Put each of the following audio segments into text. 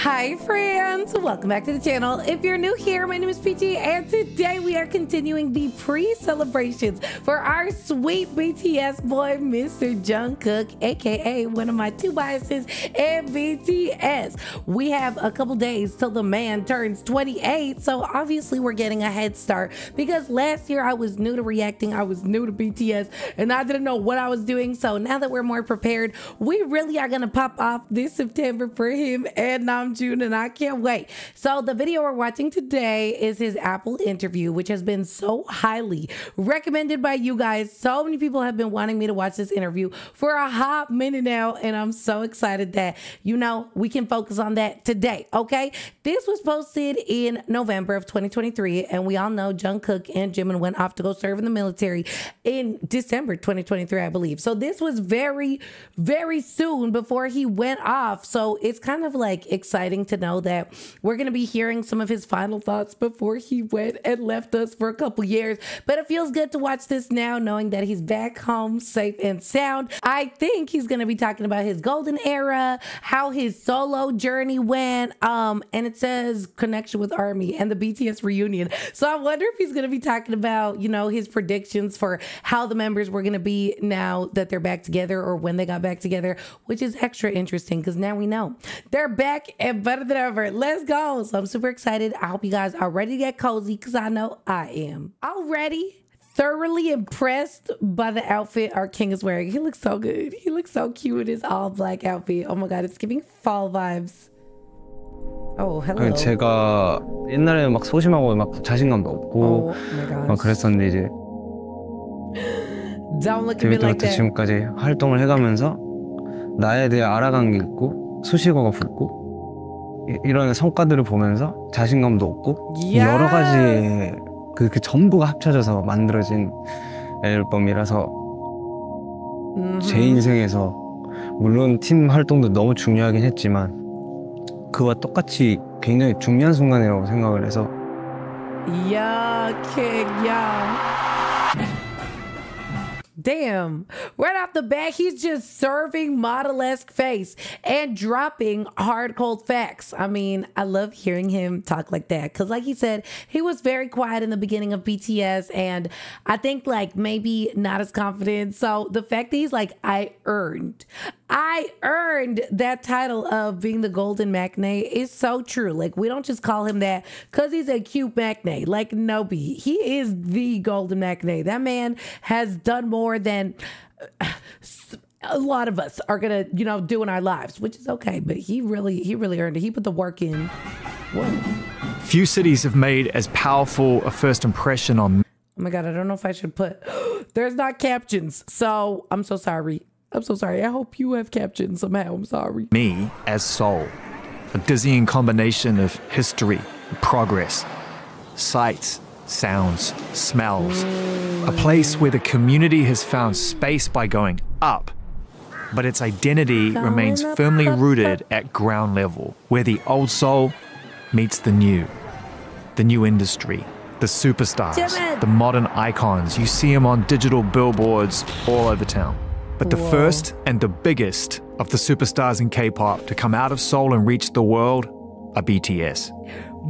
Hi friends, welcome back to the channel. If you're new here, my name is Peachy and today we are continuing the pre-celebrations for our sweet BTS boy, Mr. Jungkook, aka one of my two biases in BTS. We have a couple days till the man turns 28, so obviously we're getting a head start because last year I was new to reacting, I was new to BTS, and I didn't know what I was doing. So now that we're more prepared, we really are gonna pop off this September for him and Namjoon, and I can't wait. So the video we're watching today is his Apple interview, which has been so highly recommended by you guys. So many people have been wanting me to watch this interview for a hot minute now, and I'm so excited that, you know, we can focus on that today, okay? This was posted in November of 2023, and we all know Jungkook and Jimin went off to go serve in the military in December 2023, I believe. So this was very, very soon before he went off. So it's kind of like exciting to know that we're going to be hearing some of his final thoughts before he went and left us for a couple years. But it feels good to watch this now, knowing that he's back home safe and sound. I think he's going to be talking about his golden era, how his solo journey went, and it says connection with ARMY and the BTS reunion. So I wonder if he's going to be talking about, you know, his predictions for how the members were going to be now that they're back together, or when they got back together, which is extra interesting because now we know they're back and better than ever. Let's go. So I'm super excited. I hope you guys are ready to get cozy because I know I am. Already thoroughly impressed by the outfit our king is wearing. He looks so good. He looks so cute in his all black outfit. Oh my god, it's giving fall vibes. Oh, hello. 제가 옛날에 막 소심하고 막 자신감도 없고 막 그랬었는데 이제 데뷔 때부터 지금까지 활동을 해가면서 나에 대해 알아간 게 있고 수식어가 붙고 이런 성과들을 보면서 자신감도 얻고 여러 가지 그 전부가 합쳐져서 만들어진 앨범이라서 제 인생에서 물론 팀 활동도 너무 중요하긴 했지만 그와 똑같이 굉장히 중요한 순간이라고 생각을 해서 Damn, right off the bat, he's just serving model-esque face and dropping hard, cold facts. I mean, I love hearing him talk like that because like he said, he was very quiet in the beginning of BTS, and I think like maybe not as confident. So the fact that he's like, I earned that title of being the golden maknae is so true. Like, we don't just call him that because he's a cute maknae. Like, no, he is the golden maknae. That man has done more than a lot of us are gonna, you know, do in our lives, which is okay. But he really earned it. He put the work in. Whoa. Few cities have made as powerful a first impression on. Oh my god, I don't know if I should put. There's not captions, so I'm so sorry. I'm so sorry. I hope you have captions somehow. I'm sorry. Me as Seoul, a dizzying combination of history, progress, sights, sounds, smells. A place where the community has found space by going up, but its identity remains firmly rooted at ground level, where the old Seoul meets the new industry, the superstars, the modern icons. You see them on digital billboards all over town. But the first and the biggest of the superstars in K-pop to come out of Seoul and reach the world are BTS.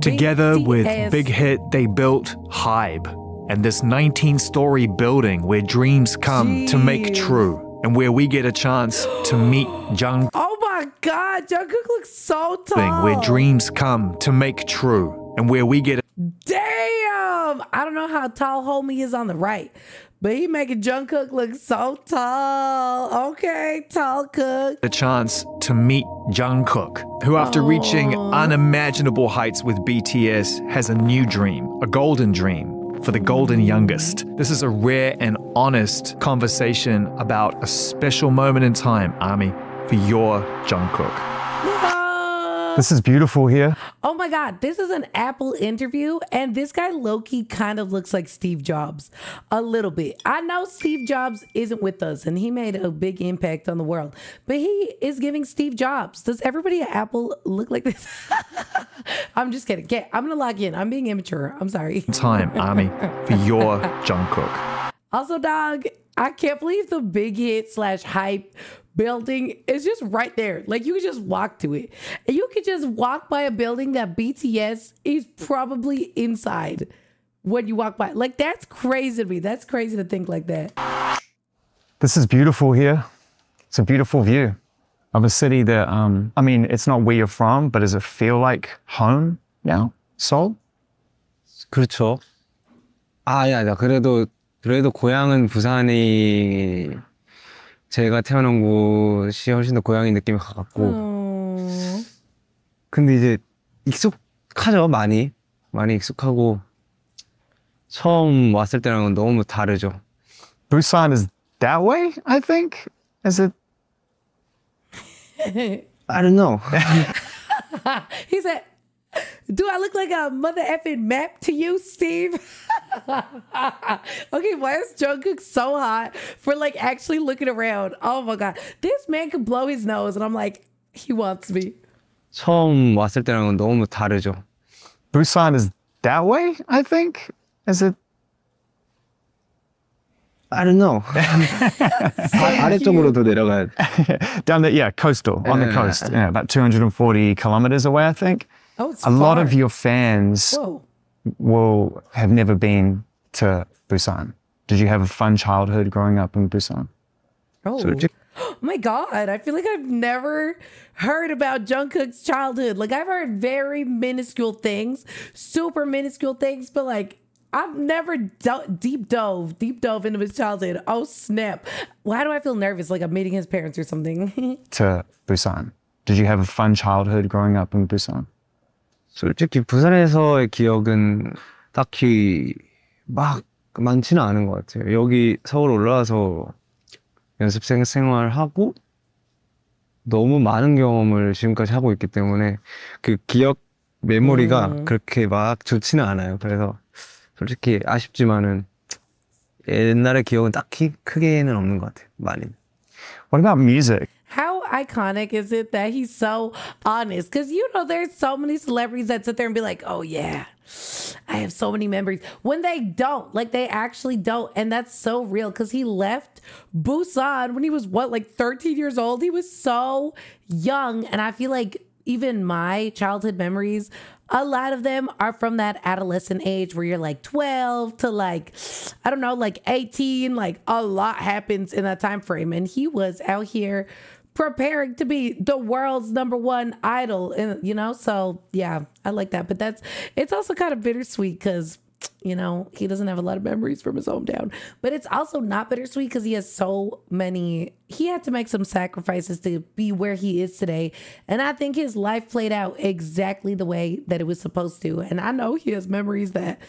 Together with Big Hit, they built HYBE, and this 19-story building where dreams come to make true, and where we get a chance to meet Jungkook. Oh my god, Jungkook looks so tall. Where dreams come to make true, and where we get Damn! I don't know how tall homie is on the right, but he making Jungkook look so tall. Okay, tall cook. a chance to meet Jungkook, who after reaching unimaginable heights with BTS has a new dream, a golden dream for the golden youngest. This is a rare and honest conversation about a special moment in time, ARMY, for your Jungkook. This is beautiful here. Oh my god, this is an Apple interview, and this guy low-key kind of looks like Steve Jobs a little bit. I know Steve Jobs isn't with us and he made a big impact on the world, but he is giving Steve Jobs. Does everybody at Apple look like this? I'm just kidding. Okay, I'm gonna log in. I'm being immature. I'm sorry. Time, ARMY, for your Jungkook. Also, dog, I can't believe the Big Hit / HYBE building is just right there. Like you could just walk to it. And you could just walk by a building that BTS is probably inside when you walk by. Like that's crazy to me. That's crazy to think like that. This is beautiful here. It's a beautiful view of a city that, I mean, it's not where you're from, but does it feel like home now? Seoul? 그렇죠. 야, 그래도 고향은 부산이 제가 태어난 곳이 훨씬 더 고향의 느낌이 가깝고. 근데 이제 익숙하죠, 많이 익숙하고 처음 왔을 때랑은 너무 다르죠. Busan is that way, I think. Is it? I don't know. He said, do I look like a mother effing map to you, Steve? Okay, why is Jungkook so hot for like actually looking around? Oh my God. This man could blow his nose and I'm like, he wants me. 처음 왔을 때랑은 너무 다르죠. Busan is that way, I think. Is it? I don't know. 아래쪽으로 더 내려가야 돼. Down the, coastal, on the coast. Yeah, about 240 kilometers away, I think. Oh, it's a lot far. of your fans will have never been to Busan. Did you have a fun childhood growing up in Busan? Oh my God. I feel like I've never heard about Jungkook's childhood. Like I've heard very minuscule things, super minuscule things, but like I've never deep dove into his childhood. Oh snap. Why do I feel nervous? Like I'm meeting his parents or something. To Busan. Did you have a fun childhood growing up in Busan? 솔직히 부산에서의 기억은 딱히 막 많지는 않은 것 같아요. 여기 서울 올라와서 연습생 생활하고 너무 많은 경험을 지금까지 하고 있기 때문에 그 기억 메모리가 그렇게 막 좋지는 않아요. 그래서 솔직히 아쉽지만은 옛날의 기억은 딱히 크게는 없는 것 같아요. 많이. What about music? How iconic is it that he's so honest? Because, you know, there's so many celebrities that sit there and be like, oh, yeah, I have so many memories. When they don't, like they actually don't. And that's so real because he left Busan when he was, what, like 13 years old? He was so young. And I feel like even my childhood memories, a lot of them are from that adolescent age where you're like 12 to like, I don't know, like 18. Like a lot happens in that time frame. And he was out here preparing to be the world's #1 idol, and you know, so yeah, I like that. But it's also kind of bittersweet because, you know, he doesn't have a lot of memories from his hometown, but it's also not bittersweet because he has so many. He had to make some sacrifices to be where he is today, and I think his life played out exactly the way that it was supposed to. And I know he has memories that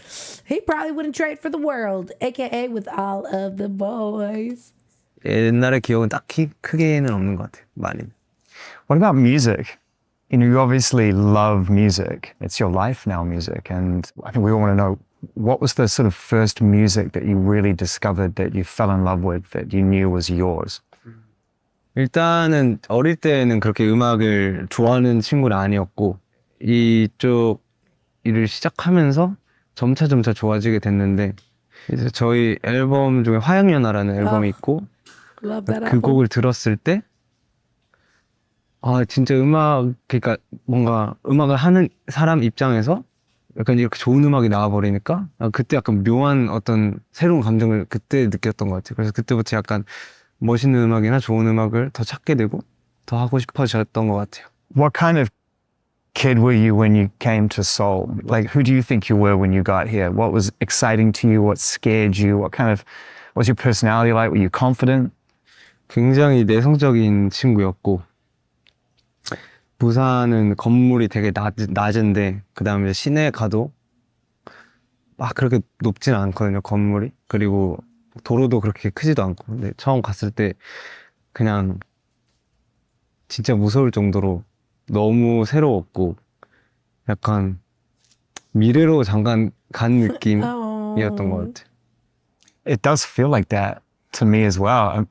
he probably wouldn't trade for the world, aka with all of the boys. 옛날의 기억은 딱히 크게는 없는 것 같아요. 많이. What about music? You know, you obviously love music. It's your life now, music. And I think we all want to know, what was the sort of first music that you really discovered that you fell in love with, that you knew was yours? 일단은 어릴 때는 그렇게 음악을 좋아하는 친구는 아니었고 이쪽 일을 시작하면서 점차 좋아지게 됐는데 이제 저희 앨범 중에 화양연화라는 앨범이 있고 그 곡을 들었을 때 아 진짜 그러니까 뭔가 음악을 하는 사람 입장에서 약간 이렇게 좋은 음악이 나와버리니까 그때 약간 묘한 어떤 새로운 감정을 그때 느꼈던 것 같아요. 그래서 그때부터 약간 멋있는 음악이나 좋은 음악을 더 찾게 되고 더 하고 싶어졌던 것 같아요. What kind of kid were you when you came to Seoul? Like, who do you think you were when you got here? What was exciting to you? What scared you? What was your personality like? Were you confident? 굉장히 내성적인 친구였고 부산은 건물이 되게 낮은데 그 다음에 시내에 가도 막 그렇게 높진 않거든요, 건물이. 그리고 도로도 그렇게 크지도 않고. 근데 처음 갔을 때 그냥 진짜 무서울 정도로 너무 새로웠고 약간 미래로 잠깐 간 느낌이었던 것 같아요. It does feel like that to me as well.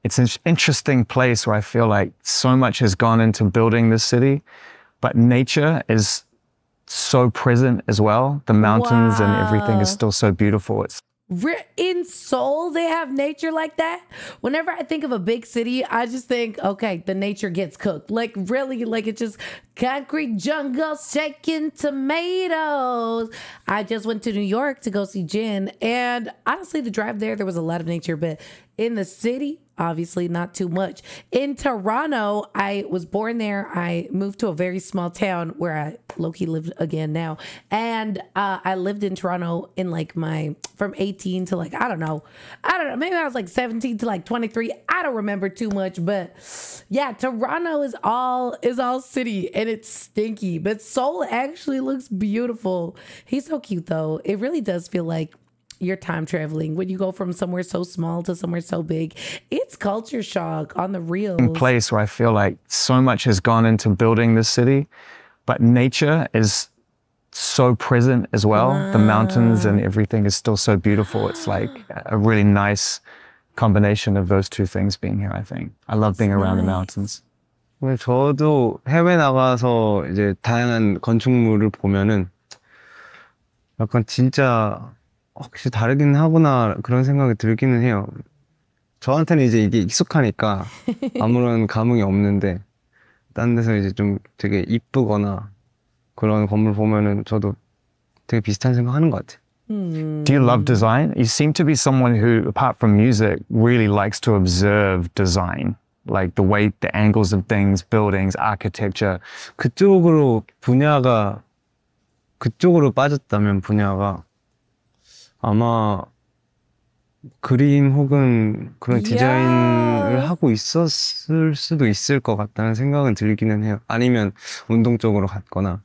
It's an interesting place where I feel like so much has gone into building this city, but nature is so present as well. The mountains and everything is still so beautiful. In Seoul, they have nature like that. Whenever I think of a big city, I just think, okay, the nature gets cooked. Like, really, like it's just concrete jungle shaking tomatoes. I just went to New York to go see Jin. And honestly, the drive there was a lot of nature. But in the city, obviously not too much. In Toronto, I was born there. I moved to a very small town where I low-key live again now. And I lived in Toronto in like from 18 to like, I don't know. Maybe I was like 17 to like 23. I don't remember too much, but yeah, Toronto is all city and it's stinky, but Seoul actually looks beautiful. He's so cute though. It really does feel like you're time traveling when you go from somewhere so small to somewhere so big. It's culture shock on the real place where I feel like so much has gone into building this city, but nature is so present as well. The mountains and everything is still so beautiful. It's like a really nice combination of those two things being here, I think. I love being around the mountains. 저도 해외 나가서 이제 다양한 건축물을 보면은 약간 진짜 확실히 다르긴 하구나 그런 생각이 들기는 해요. 저한테는 이제 이게 익숙하니까 아무런 감흥이 없는데 딴 데서 이제 좀 되게 이쁘거나 그런 건물 보면은 저도 되게 비슷한 생각하는 것 같아요. Do you love design? You seem to be someone who, apart from music, really likes to observe design. Like the way, the angles of things, buildings, architecture. 그쪽으로 빠졌다면 분야가 아마 그림 혹은 그런 디자인을 하고 있었을 수도 있을 것 같다는 생각은 들기는 해요. 아니면 운동 쪽으로 갔거나.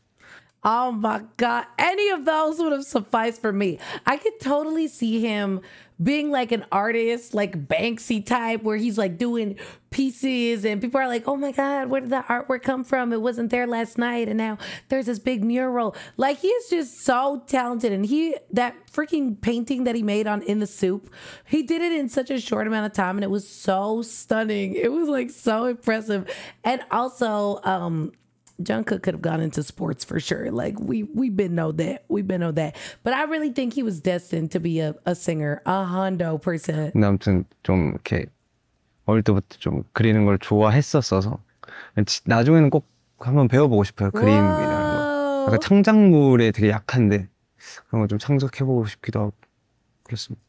Oh my God. Any of those would have sufficed for me. I could totally see him being like an artist, like Banksy type, where he's like doing pieces and people are like, oh my God, where did that artwork come from? It wasn't there last night. And now there's this big mural. Like he's just so talented. And that freaking painting that he made on In the Soup, he did it in such a short amount of time and it was so stunning. It was like so impressive. And also, Jungkook could have gone into sports for sure. Like we've been know that. But I really think he was destined to be a singer, 100%. 근데 아무튼 좀 이렇게 어릴 때부터 좀 그리는 걸 좋아했었어서 나중에는 꼭 한번 배워보고 싶어요. 그림이라는 거. 약간 창작물에 되게 약한데 그런 거 좀 창작해보고 싶기도 하고 그렇습니다.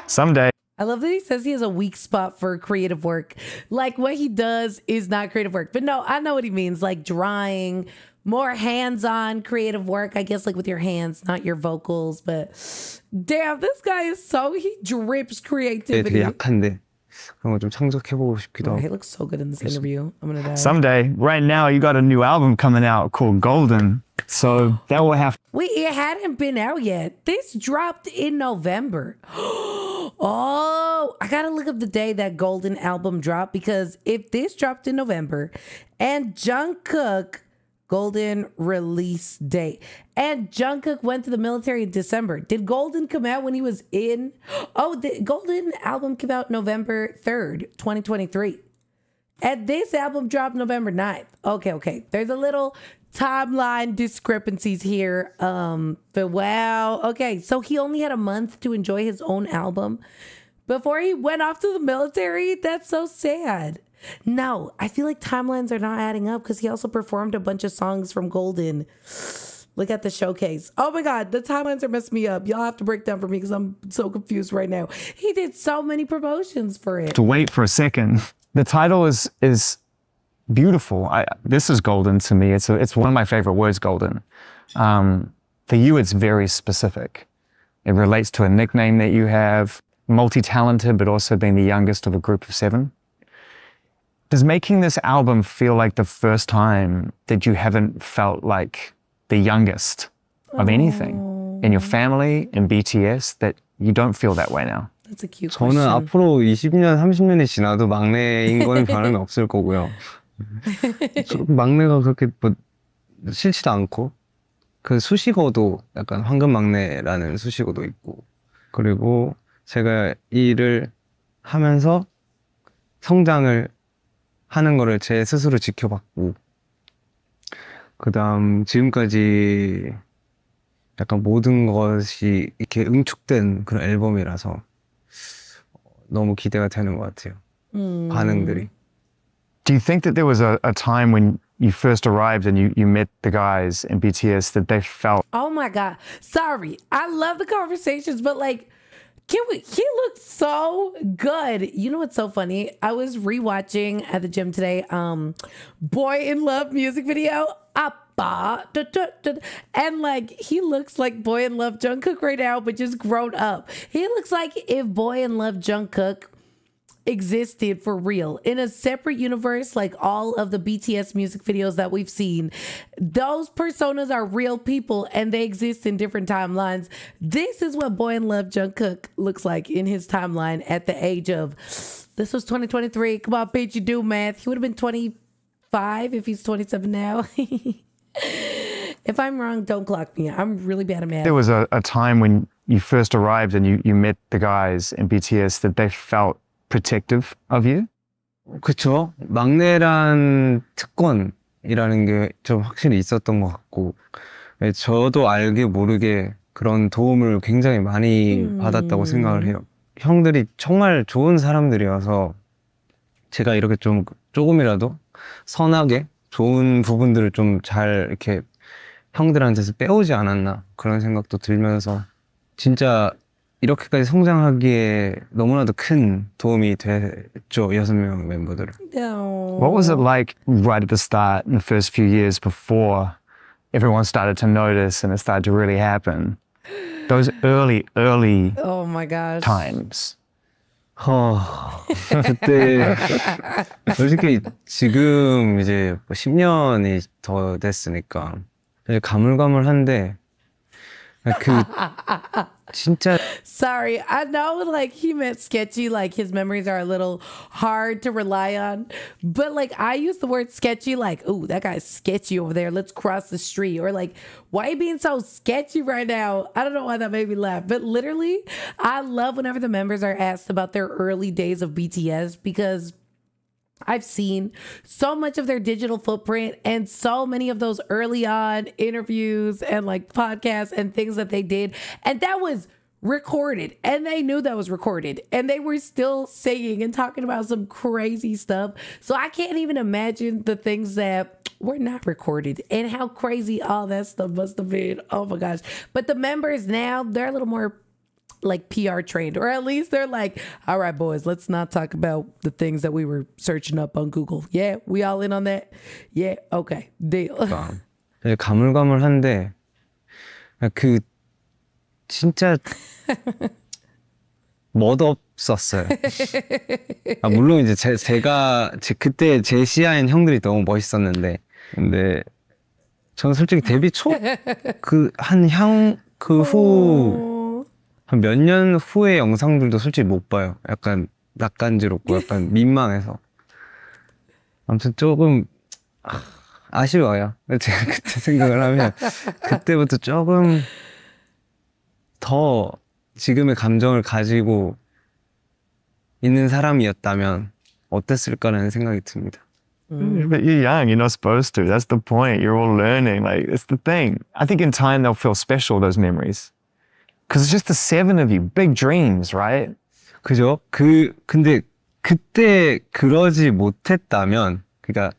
Someday. I love that he says he has a weak spot for creative work. Like what he does is not creative work. But no, I know what he means. Like drawing, more hands-on creative work, I guess, like with your hands, not your vocals. But damn, this guy he drips creativity. 되게 약한데 그런 거 좀 창작해보고 싶기도 하고. He looks so good in this interview. I'm gonna die. Someday, right now, you got a new album coming out called Golden. So that will have. Wait, it hadn't been out yet. This dropped in November. Oh, I gotta look up the day that Golden album dropped because if this dropped in November and Jungkook Golden release date and Jungkook went to the military in December, did Golden come out when he was in? Oh, the Golden album came out November 3rd, 2023. And this album dropped November 9th. Okay. There's a little timeline discrepancies here. But wow. Okay, so he only had a month to enjoy his own album before he went off to the military. That's so sad. No, I feel like timelines are not adding up because he also performed a bunch of songs from Golden. Look at the showcase. Oh my God, the timelines are messing me up. Y'all have to break down for me because I'm so confused right now. He did so many promotions for it. To wait for a second. The title is beautiful. This is golden to me. It's one of my favorite words, golden. For you, it's very specific. It relates to a nickname that you have, multi-talented, but also being the youngest of a group of 7. Does making this album feel like the first time that you haven't felt like the youngest of anything in your family, in BTS, that you don't feel that way now? That's a cute question. 저는 앞으로 20년, 30년이 지나도 막내인 거는 변함이 없을 거고요. 막내가 그렇게 뭐 싫지도 않고 그 수식어도 약간 황금 막내라는 수식어도 있고 그리고 제가 이 일을 하면서 성장을 하는 거를 제 스스로 지켜봤고 그다음 지금까지 약간 모든 것이 이렇게 응축된 그런 앨범이라서 너무 기대가 되는 것 같아요. 반응들이. Do you think that there was a time when you first arrived and you met the guys in BTS that they felt Oh my God. Sorry. I love the conversations, but like, he looked so good. You know what's so funny? I was rewatching at the gym today, Boy in Love music video. Appa, da, da, da. And like, he looks like Boy in Love Jungkook right now, but just grown up. He looks like if Boy in Love Jungkook existed for real in a separate universe, like all of the BTS music videos that we've seen. Those personas are real people and they exist in different timelines. This is what Boy in Love Jungkook looks like in his timeline at the age of, this was 2023. Come on, bitch, you do math. He would have been 25 if he's 27 now. If I'm wrong, don't clock me. I'm really bad at math. there was a time when you first arrived and you met the guys in BTS that they felt protective of you? 그쵸. 막내란 특권이라는 게 좀 확실히 있었던 것 같고, 저도 알게 모르게 그런 도움을 굉장히 많이 받았다고 생각을 해요. 형들이 정말 좋은 사람들이어서 제가 이렇게 좀 조금이라도 선하게 좋은 부분들을 좀 잘 이렇게 형들한테서 빼오지 않았나 그런 생각도 들면서 진짜 이렇게까지 성장하기에 너무나도 큰 도움이 됐죠, 6명 멤버들은. What was it like right at the start in the first few years before everyone started to notice and it started to really happen? Those early Oh my gosh. times. 그때 솔직히 지금 이제 10년이 더 됐으니까 이제 가물가물한데 그 진짜 Sorry, I know like he meant sketchy, like his memories are a little hard to rely on. But like I use the word sketchy like, ooh, that guy's sketchy over there. Let's cross the street. Or like, why are you being so sketchy right now? I don't know why that made me laugh. But literally, I love whenever the members are asked about their early days of BTS because I've seen so much of their digital footprint and so many of those early on interviews and like podcasts and things that they did. And that was recorded and they knew that was recorded and they were still singing and talking about some crazy stuff. So I can't even imagine the things that were not recorded and how crazy all that stuff must have been. Oh my gosh. But the members now, they're a little more like PR trained, or at least they're like, all right, boys, let's not talk about the things that we were searching up on Google. Yeah, we all in on that? Yeah, okay, deal. 가물가물한데 그 진짜 멋없었어요. 물론 이제 제가 그때 제 시야엔 형들이 너무 멋있었는데, 근데 저는 솔직히 데뷔 초 그 후 한 몇 년 후의 영상들도 솔직히 못 봐요. 약간 낯간지럽고 약간 민망해서. 아무튼 조금 아쉬워요. 제가 그때 생각을 하면 그때부터 조금 더 지금의 감정을 가지고 있는 사람이었다면 어땠을까라는 생각이 듭니다. But you're young, you're not supposed to. That's the point. You're all learning. Like, it's the thing. I think in time they'll feel special, those memories. Because it's just the 7 of you. Big dreams, right? 그죠? 근데 그때 그러지 못했다면, 그러니까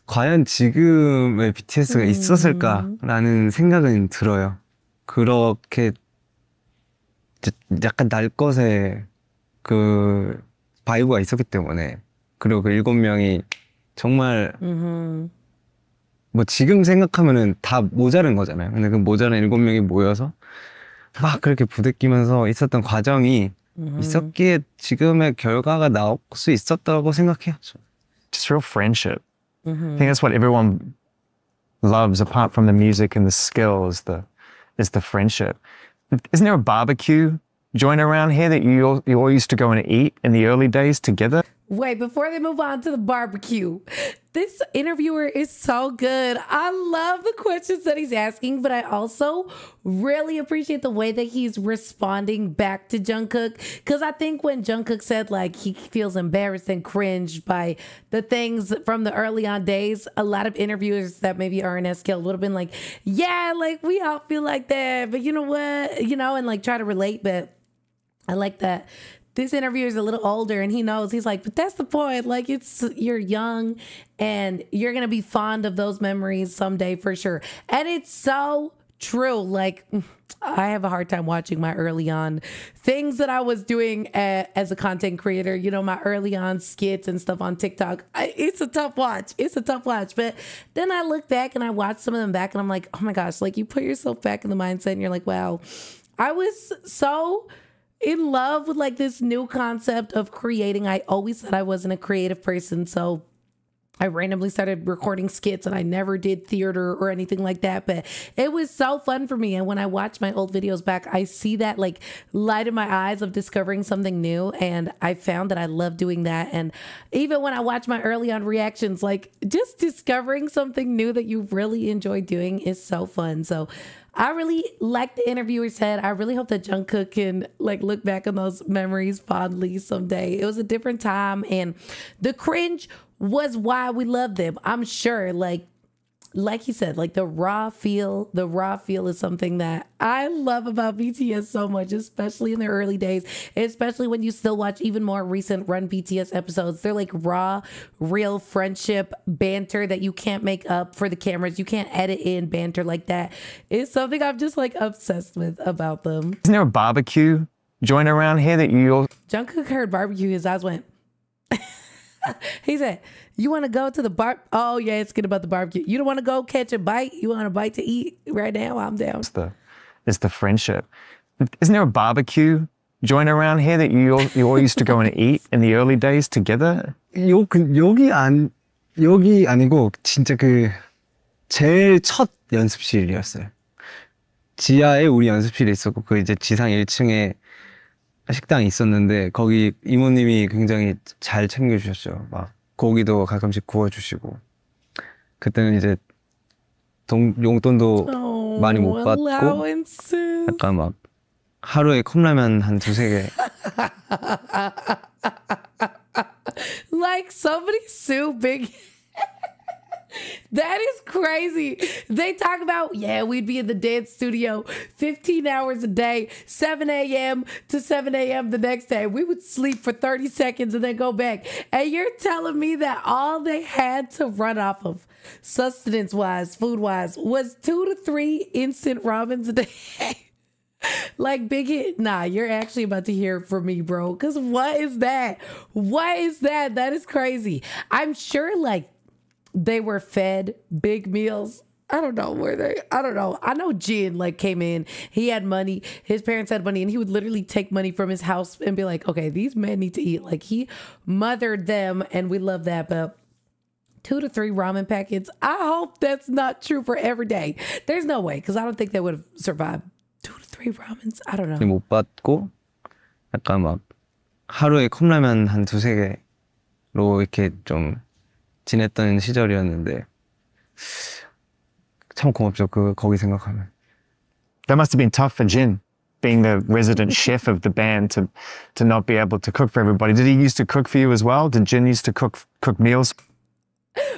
과연 지금의 BTS가 있었을까라는 생각은 들어요. 그렇게 약간 날 것의 그 바이브가 있었기 때문에. 그리고 그 7명이 정말 뭐 지금 생각하면은 다 모자른 거잖아요. 근데 그 모자란 7명이 모여서 막 그렇게 부대끼면서 있었던 과정이 있었기에 지금의 결과가 나올 수 있었다고 생각해요. Just real friendship. I think that's what everyone loves, apart from the music and the skill, is the friendship. Isn't there a barbecue joint around here that you all used to go and eat in the early days together? Wait, before they move on to the barbecue, This interviewer is so good. I love the questions that he's asking, but I also really appreciate the way that he's responding back to Jungkook. Because I think when Jungkook said like he feels embarrassed and cringed by the things from the early on days, a lot of interviewers that maybe are in SKL would have been like, yeah, like we all feel like that, but you know what, you know, and like try to relate. But I like that this interviewer is a little older and he knows, he's like, but that's the point. Like you're young and you're going to be fond of those memories someday for sure. And it's so true. Like I have a hard time watching my early on things that I was doing as a content creator, you know, my early on skits and stuff on TikTok. It's a tough watch. It's a tough watch. But then I look back and I watch some of them back and I'm like, oh my gosh, like you put yourself back in the mindset and you're like, wow, I was so in love with like this new concept of creating. I always said I wasn't a creative person, so I randomly started recording skits and I never did theater or anything like that, but it was so fun for me. And when I watch my old videos back, I see that like light in my eyes of discovering something new. And I found that I love doing that. And even when I watch my early on reactions, like just discovering something new that you really enjoy doing is so fun. So I really like the interviewer said. I really hope that Jungkook can like look back on those memories fondly someday. It was a different time and the cringe was why we loved them. I'm sure like he said, like the raw feel is something that I love about BTS so much, especially in their early days, especially when you still watch even more recent Run BTS episodes. They're like raw, real friendship banter that you can't make up for the cameras. You can't edit in banter like that. It's something I'm just like obsessed with about them. Isn't there a barbecue joint around here that you... Jungkook heard barbecue, his eyes went... He said, you want to go to the bar? Oh, yeah, it's good about the barbecue. You don't want to go catch a bite? You want a bite to eat right now? I'm down. It's the friendship. Isn't there a barbecue joint around here that you all used to go and eat in the early days together? 여기 아니고 진짜 그 제일 첫 연습실이었어요. 지하에 우리 연습실이 있었고 그 이제 지상 1층에 식당이 있었는데 거기 이모님이 굉장히 잘 챙겨주셨죠. 막 고기도 가끔씩 구워주시고 그때는 이제 용돈도 많이 못 받고 약간 막 하루에 컵라면 한 2-3개 Like somebody sue Big. That is crazy. They talk about, yeah, we'd be in the dance studio 15 hours a day, 7 a.m. to 7 a.m. the next day. We would sleep for 30 seconds and then go back. And you're telling me that all they had to run off of, sustenance-wise, food-wise, was 2 to 3 instant ramens a day? Like Big Hit, nah, you're actually about to hear from me, bro. Because what is that? What is that? That is crazy. I'm sure, like, they were fed big meals. I don't know. I know Jin like came in. He had money. His parents had money and he would literally take money from his house and be like, okay, these men need to eat. Like he mothered them and we love that. But 2 to 3 ramen packets. I hope that's not true for every day. There's no way because I don't think they would have survived 2 to 3 ramens. I don't know. 못 받고 약간 막 하루에 컵라면 한 2-3개로 이렇게 좀 지냈던 시절이었는데 참 고맙죠. 거기 생각하면. That must have been tough for Jin, being the resident chef of the band, to not be able to cook for everybody. Did he used to cook for you as well? Did Jin used to cook meals?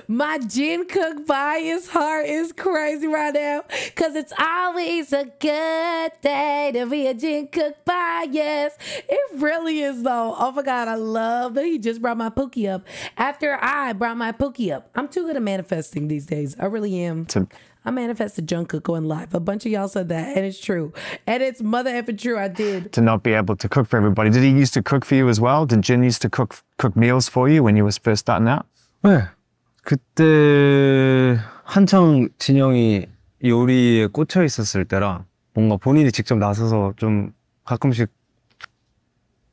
My Jin Cook bias heart is crazy right now because it's always a good day to be a Jin Cook bias. It really is though. Oh my God, I love that he just brought my Pookie up after I brought my Pookie up. I'm too good at manifesting these days. I really am. I manifested Jungkook going live. A bunch of y'all said that and it's true. And it's mother effing true. I did. To not be able to cook for everybody. Did he used to cook for you as well? Did Jin used to cook meals for you when you was first starting out? 네. 그때 한창 진영이 요리에 꽂혀 있었을 때라 뭔가 본인이 직접 나서서 좀 가끔씩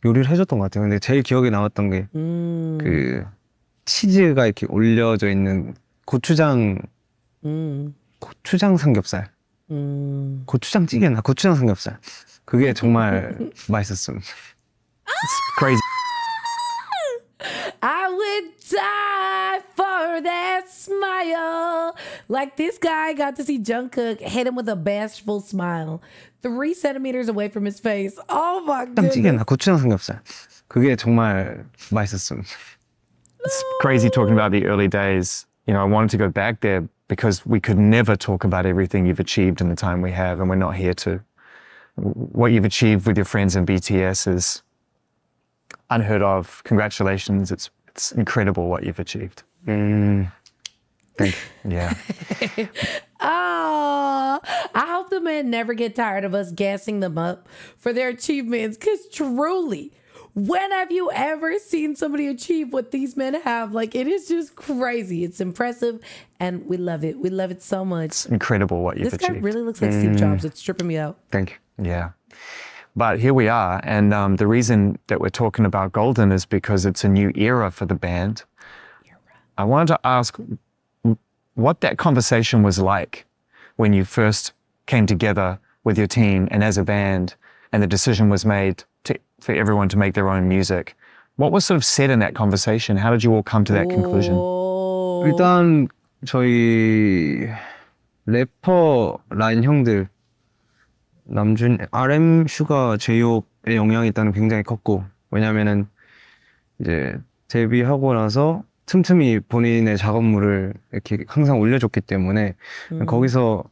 요리를 해줬던 것 같아요. 근데 제일 기억에 남았던 게 그 치즈가 이렇게 올려져 있는 고추장 삼겹살. 고추장 찌개나 고추장 삼겹살. 그게 정말 맛있었습니다. It's crazy. I would die for that Like this guy got to see Jungkook hit him with a bashful smile 3 centimeters away from his face. Oh my goodness. 땀찌개나 고추장 삼겹살. 그게 정말 맛있었습니다. It's crazy talking about the early days. You know, I wanted to go back there because we could never talk about everything you've achieved in the time we have, and we're not here to. What you've achieved with your friends in BTS is unheard of. Congratulations. It's incredible what you've achieved. Thank you. Yeah. Oh, I hope the men never get tired of us gassing them up for their achievements, because truly, when have you ever seen somebody achieve what these men have? Like, it is just crazy. It's impressive, and we love it. We love it so much. It's incredible what you've This guy achieved. really looks like Steve Jobs. It's tripping me out. Thank you. Yeah. But here we are. And the reason that we're talking about Golden is because it's a new era for the band. I wanted to ask what that conversation was like when you first came together with your team and as a band, and the decision was made for everyone to make their own music. What was sort of said in that conversation? How did you all come to that conclusion? Oh. 일단 저희 래퍼 라인 형들 남준, RM, 슈가, 제이홉의 영향이 일단은 굉장히 컸고, 왜냐면은 이제 데뷔하고 나서 틈틈이 본인의 작업물을 이렇게 항상 올려줬기 때문에 거기서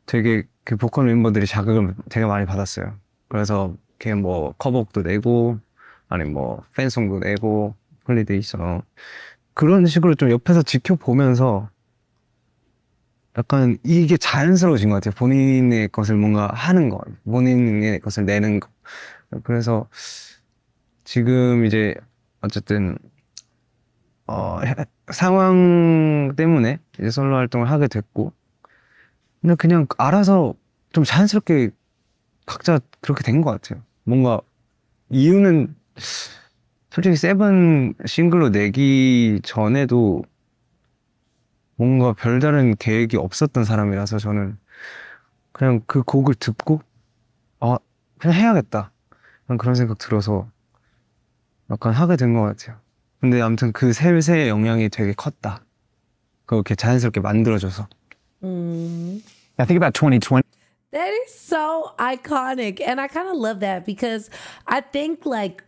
되게 그 보컬 멤버들이 자극을 되게 많이 받았어요. 그래서 이렇게 뭐 커버곡도 내고 아니 뭐 팬송도 내고 홀리데이서 그런 식으로 좀 옆에서 지켜보면서 약간 이게 자연스러워진 것 같아요. 본인의 것을 뭔가 하는 거, 본인의 것을 내는 거. 그래서 지금 이제 어쨌든 상황 때문에 이제 솔로 활동을 하게 됐고, 근데 그냥 알아서 좀 자연스럽게 각자 그렇게 된 것 같아요. 뭔가 이유는 솔직히 세븐 싱글로 내기 전에도 뭔가 별다른 계획이 없었던 사람이라서 저는 그냥 그 곡을 듣고 그냥 해야겠다 그런 생각 들어서 약간 하게 된 것 같아요. 근데 아무튼 그 셋의 영향이 되게 컸다. 그렇게 자연스럽게 만들어줘서. I think about 2020. That is so iconic. And I kind of love that because I think like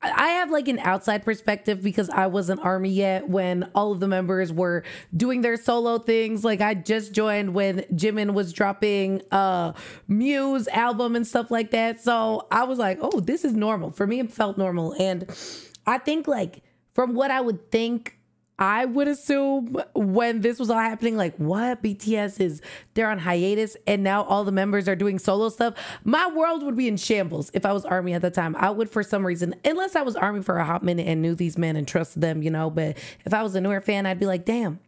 I have like an outside perspective because I wasn't ARMY yet when all of the members were doing their solo things. Like I just joined when Jimin was dropping Muse album and stuff like that. So I was like, oh, this is normal. For me, it felt normal. And I think like from what I would think, I would assume when this was all happening, like what they're on hiatus and now all the members are doing solo stuff. My world would be in shambles if I was ARMY at the time. I would, for some reason, unless I was ARMY for a hot minute and knew these men and trusted them, you know, but if I was a newer fan, I'd be like, damn,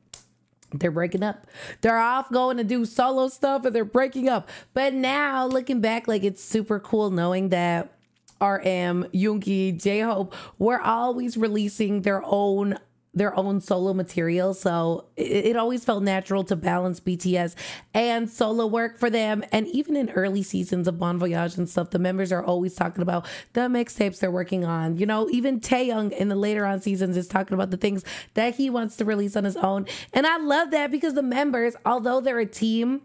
they're breaking up. They're off going to do solo stuff and they're breaking up. But now looking back, like it's super cool knowing that RM, Yoongi, J-Hope were always releasing their own solo material. So it always felt natural to balance BTS and solo work for them. And even in early seasons of Bon Voyage and stuff, the members are always talking about the mixtapes they're working on. You know, even Taeyong in the later on seasons is talking about the things that he wants to release on his own. And I love that because the members, although they're a team,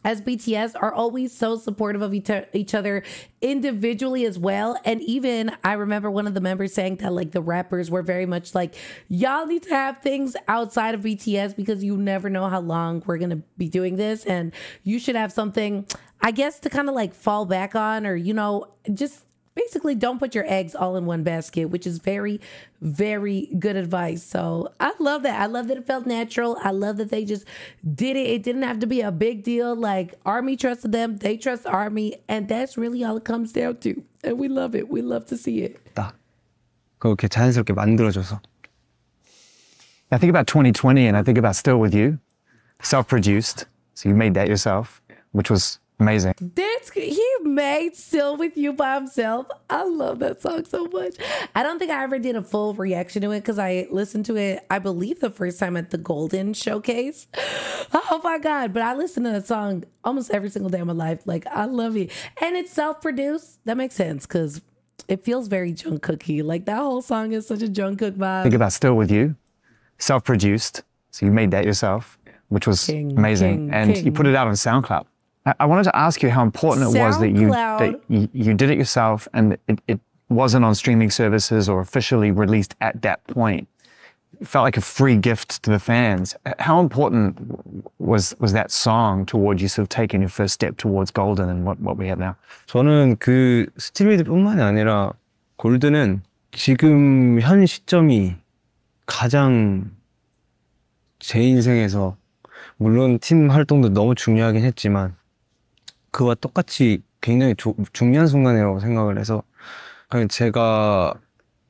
as BTS are always so supportive of each other individually as well. And even I remember one of the members saying that like the rappers were very much like, y'all need to have things outside of BTS because you never know how long we're going to be doing this. And you should have something, I guess, to kind of like fall back on, or, you know, just basically don't put your eggs all in one basket, which is very, very good advice. So I love that. I love that it felt natural. I love that they just did it. It didn't have to be a big deal. Like ARMY trusted them. They trust ARMY. And that's really all it comes down to. And we love it. We love to see it. 그렇게 자연스럽게 만들어줘서. I think about 2020 and I think about Still With You, self-produced. So you made that yourself, which was amazing. He made Still With You by himself. I love that song so much. I don't think I ever did a full reaction to it because I listened to it, I believe, the first time at the Golden Showcase. Oh my God. But I listen to that song almost every single day of my life. Like, I love it. And it's self-produced. That makes sense because it feels very Jungkook-y. Like, that whole song is such a Jungkook vibe. Think about Still With You, self-produced. So you made that yourself, which was amazing. And you put it out on SoundCloud. I wanted to ask you how important it was that you did it yourself and it wasn't on streaming services or officially released at that point. It felt like a free gift to the fans. How important was that song toward you sort of taking your first step towards Golden and what we have now? 저는 그 스틸미드뿐만이 아니라 골든은 지금 현 시점이 가장 제 인생에서 물론 팀 활동도 너무 중요하긴 했지만 그와 똑같이 굉장히 중요한 순간이라고 생각을 해서 제가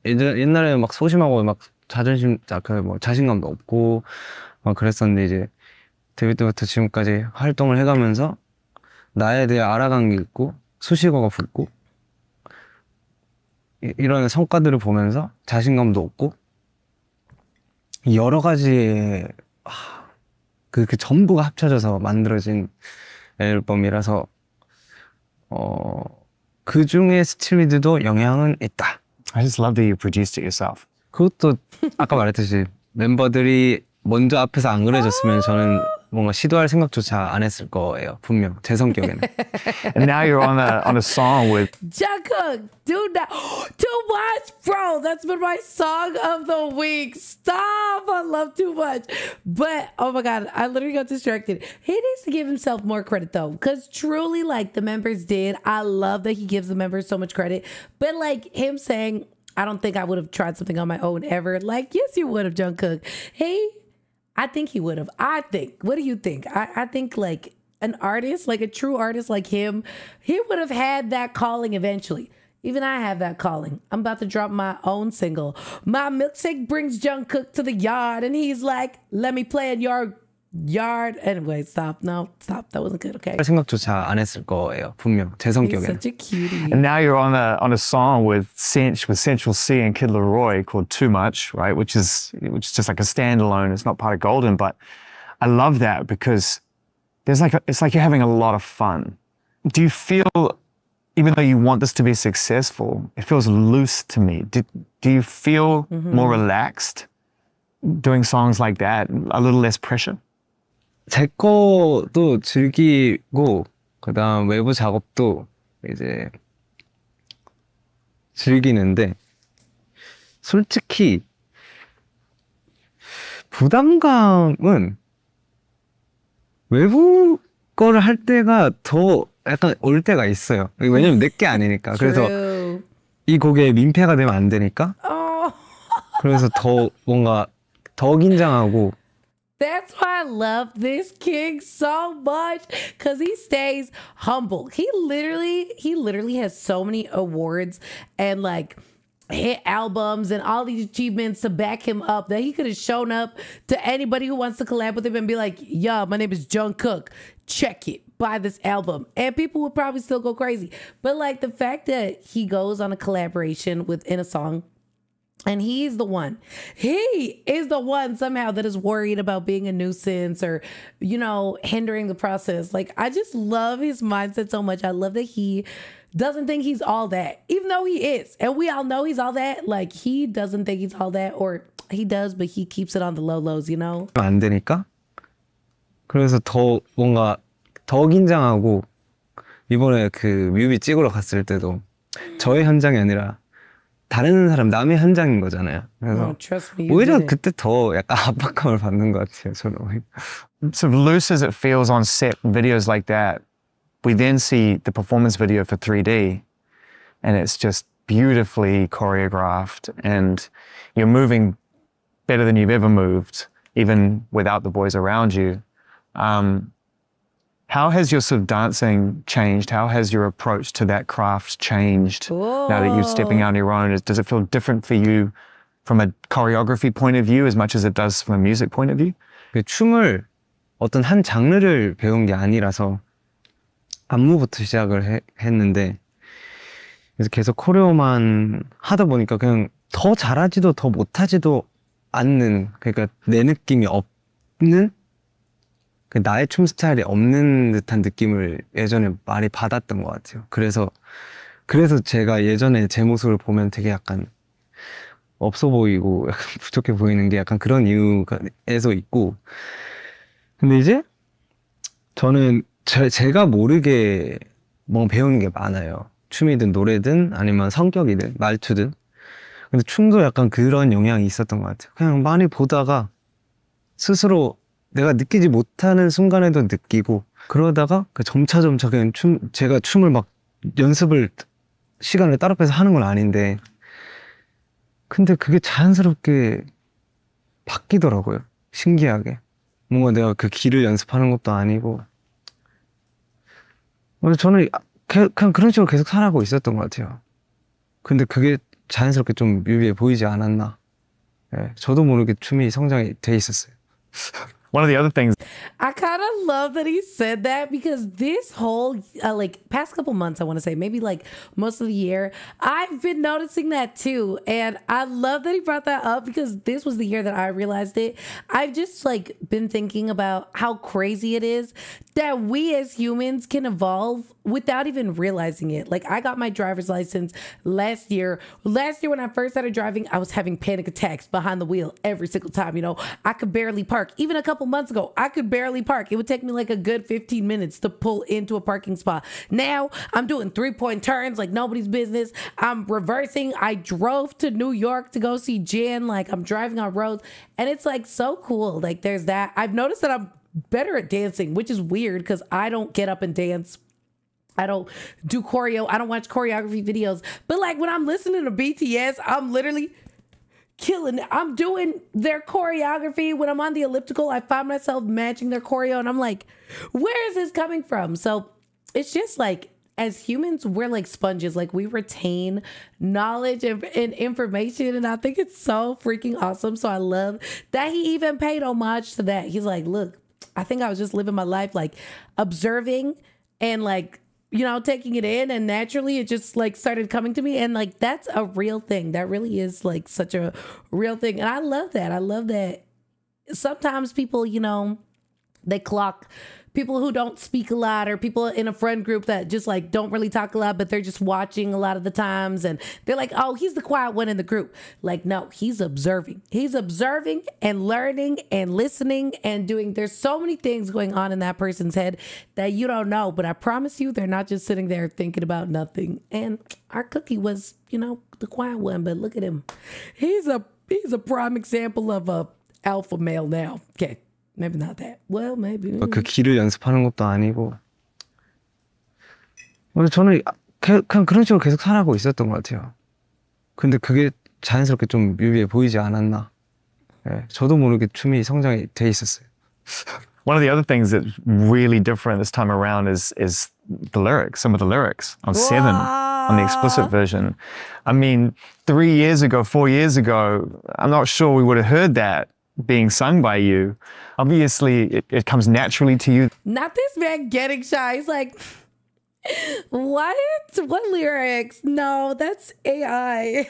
옛날에 막 소심하고 막 자존심, 뭐 자신감도 없고 막 그랬었는데 이제 데뷔 때부터 지금까지 활동을 해가면서 나에 대해 알아간 게 있고 수식어가 붙고 이런 성과들을 보면서 자신감도 얻고 여러 가지의 그 전부가 합쳐져서 만들어진 앨범이라서 그 중에 스틸미드도 영향은 있다. I just love that you produced it yourself. 그것도 아까 말했듯이 멤버들이 먼저 앞에서 안 그래줬으면 저는 뭔가 시도할 생각조차 안 했을 거예요. 분명 제 성격에는. And now you're on a song with Jungkook. Dude, Too Much, bro. That's been my song of the week. Stop. I love Too Much. But oh my God, I literally got distracted. He needs to give himself more credit though, because truly, like the members did. I love that he gives the members so much credit. But like him saying, I don't think I would have tried something on my own ever. Like, yes, you would have, Jungkook. Hey, I think he would have. I think. What do you think? I think like an artist, like a true artist like him, he would have had that calling eventually. Even I have that calling. I'm about to drop my own single. My milkshake brings Jungkook to the yard, and he's like, let me play in your yard. Anyway, stop. No, stop. That wasn't good. Okay. 생각조차 안 했을 거예요. 분명 제 He's 성격에는. such a cutie. And now you're on a song with Central C and Kid Laroi called Too Much, right? Which is just like a standalone. It's not part of Golden, but I love that because it's like you're having a lot of fun. Do you feel, even though you want this to be successful, it feels loose to me. Do you feel more relaxed doing songs like that? A little less pressure? 제 거도 즐기고 그다음 외부 작업도 이제 즐기는데 솔직히 부담감은 외부 거를 할 때가 더 약간 올 때가 있어요. 왜냐면 내 게 아니니까. 그래서 이 곡에 민폐가 되면 안 되니까. 그래서 더 뭔가 더 긴장하고. That's why I love this king so much, because he stays humble. He literally has so many awards and like hit albums and all these achievements to back him up that he could have shown up to anybody who wants to collab with him and be like, yeah, my name is Jungkook. Check it. Buy this album. And people would probably still go crazy. But like the fact that he goes on a collaboration within a song, and he is the one somehow that is worried about being a nuisance or, you know, hindering the process. Like, I just love his mindset so much. I love that he doesn't think he's all that, even though he is. And we all know he's all that. Like, he doesn't think he's all that, or he does, but he keeps it on the low lows, you know? 안 되니까. 그래서 더 뭔가 더 긴장하고 이번에 그 뮤비 찍으러 갔을 때도 저의 현장이 아니라 다른 사람 남의 현장인 거잖아요. 그래서 오히려 그때 더 약간 압박감을 받는 것 같아요. 저는. So loose as it feels on set videos like that, we then see the performance video for 3D, and it's just beautifully choreographed, and you're moving better than you've ever moved, even without the boys around you. How has your sort of dancing changed? How has your approach to that craft changed now that you're stepping out on your own? Does it feel different for you from a choreography point of view as much as it does from a music point of view? 춤을 어떤 한 장르를 배운 게 아니라서 안무부터 시작을 했는데 그래서 계속 코레오만 하다 보니까 그냥 더 잘하지도 더 못하지도 않는, 그러니까 내 느낌이 없는, 나의 춤 스타일이 없는 듯한 느낌을 예전에 많이 받았던 것 같아요. 그래서 제가 예전에 제 모습을 보면 되게 약간 없어 보이고 약간 부족해 보이는 게 약간 그런 이유에서 있고, 근데 이제 저는 제가 모르게 뭐 배우는 게 많아요. 춤이든 노래든 아니면 성격이든 말투든. 근데 춤도 약간 그런 영향이 있었던 것 같아요. 그냥 많이 보다가 스스로 내가 느끼지 못하는 순간에도 느끼고 그러다가 점차 그냥 제가 춤을 막 연습을 시간을 따로 빼서 하는 건 아닌데 근데 그게 자연스럽게 바뀌더라고요. 신기하게. 뭔가 내가 그 길을 연습하는 것도 아니고 저는 그냥 그런 식으로 계속 살아가고 있었던 것 같아요. 근데 그게 자연스럽게 좀 뮤비에 보이지 않았나. 네, 저도 모르게 춤이 성장이 돼 있었어요. One of the other things. I kind of love that he said that because this whole like past couple months, I want to say maybe like most of the year, I've been noticing that too. And I love that he brought that up because this was the year that I realized it. I've just like been thinking about how crazy it is that we as humans can evolve without even realizing it. Like I got my driver's license last year. Last year when I first started driving, I was having panic attacks behind the wheel every single time. You know, I could barely park. Even a couple months ago, I could barely park. It would take me like a good 15 minutes to pull into a parking spot. Now I'm doing 3-point turns like nobody's business. I'm reversing. I drove to New York to go see Jen. Like I'm driving on roads and it's like so cool. Like there's that. I've noticed that I'm better at dancing, which is weird because I don't get up and dance. I don't do choreo. I don't watch choreography videos. But like when I'm listening to BTS, I'm literally killing it. I'm doing their choreography. When I'm on the elliptical, I find myself matching their choreo and I'm like, where is this coming from? So it's just like, as humans, we're like sponges. Like we retain knowledge and information. And I think it's so freaking awesome. So I love that he even paid homage to that. He's like, look, I think I was just living my life, like observing and like, you know, taking it in, and naturally it just like started coming to me. And like, that's a real thing. That really is like such a real thing. And I love that. I love that sometimes people, you know, they clock people who don't speak a lot or people in a friend group that just like don't really talk a lot, but they're just watching a lot of the times. And they're like, oh, he's the quiet one in the group. Like, no, he's observing. He's observing and learning and listening and doing. There's so many things going on in that person's head that you don't know. But I promise you, they're not just sitting there thinking about nothing. And our Cookie was, you know, the quiet one. But look at him. He's a prime example of a alpha male now. Okay. Maybe not that. Well, maybe. 그 길을 연습하는 것도 아니고. 저는 그냥 그런 식으로 계속 살아가고 있었던 것 같아요. 근데 그게 자연스럽게 좀 뮤비에 보이지 않았나. 네, 저도 모르게 춤이 성장이 돼 있었어요. One of the other things that's really different this time around is the lyrics, some of the lyrics on Seven, on the explicit version. I mean, 4 years ago, I'm not sure we would have heard that being sung by you. Obviously, it comes naturally to you. Not this man getting shy. He's like, what? What lyrics? No, that's AI.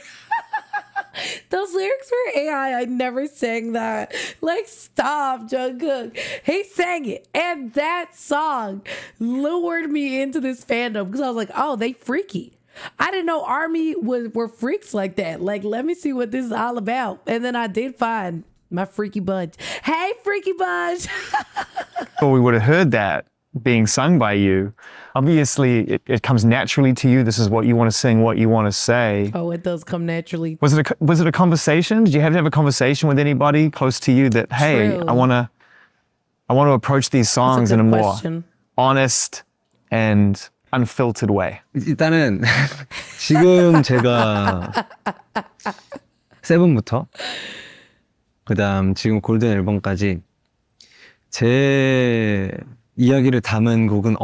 Those lyrics were AI. I never sang that. Like, stop, Jungkook. He sang it. And that song lured me into this fandom because I was like, oh, they freaky. I didn't know ARMY were freaks like that. Like, let me see what this is all about. And then I did find my Freaky Bunch. Hey, Freaky Bunch. Or we would have heard that being sung by you. Obviously, it comes naturally to you. This is what you want to sing, what you want to say. Oh, it does come naturally. Was it a conversation? Did you have to have a conversation with anybody close to you that, hey, True. I want to approach these songs in a more honest and unfiltered way? 일단은 지금 제가 세븐부터 그다음 지금 골든 앨범까지 제 이야기를 담은 곡은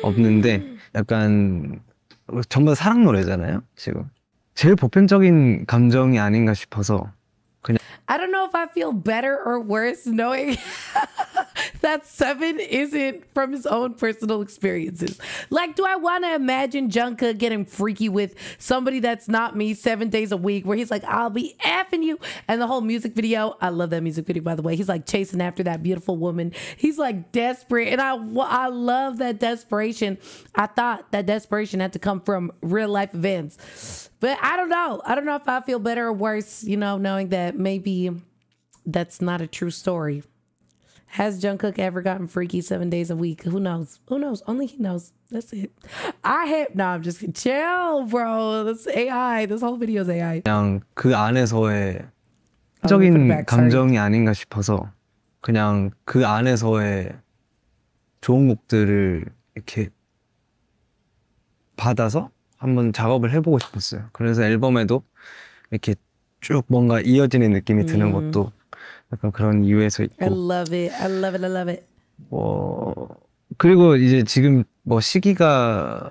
없는데 약간 전부 다 사랑 노래잖아요. 지금 제일 보편적인 감정이 아닌가 싶어서 그냥 I don't know if I feel better or worse knowing that Seven isn't from his own personal experiences. Like, do I want to imagine Jungkook getting freaky with somebody that's not me 7 days a week where he's like, I'll be effing you. And the whole music video, I love that music video, by the way. He's like chasing after that beautiful woman. He's like desperate. And I love that desperation. I thought that desperation had to come from real life events. But I don't know. I don't know if I feel better or worse, you know, knowing that maybe that's not a true story. Has Jungkook ever gotten freaky 7 days a week? Who knows? Who knows? Only he knows. That's it. I'm just kidding. Chill, bro. This AI. This whole video is AI. 그냥 그 안에서의 put it 적인 back, sorry. 감정이 아닌가 싶어서 그냥 그 안에서의 좋은 곡들을 이렇게 받아서 한번 작업을 해보고 싶었어요. 그래서 앨범에도 이렇게 쭉 뭔가 이어지는 느낌이 드는 것도 약간 그런 이유에서 I 있고. love it. I love it. I love it. 그리고 이제 지금 뭐 시기가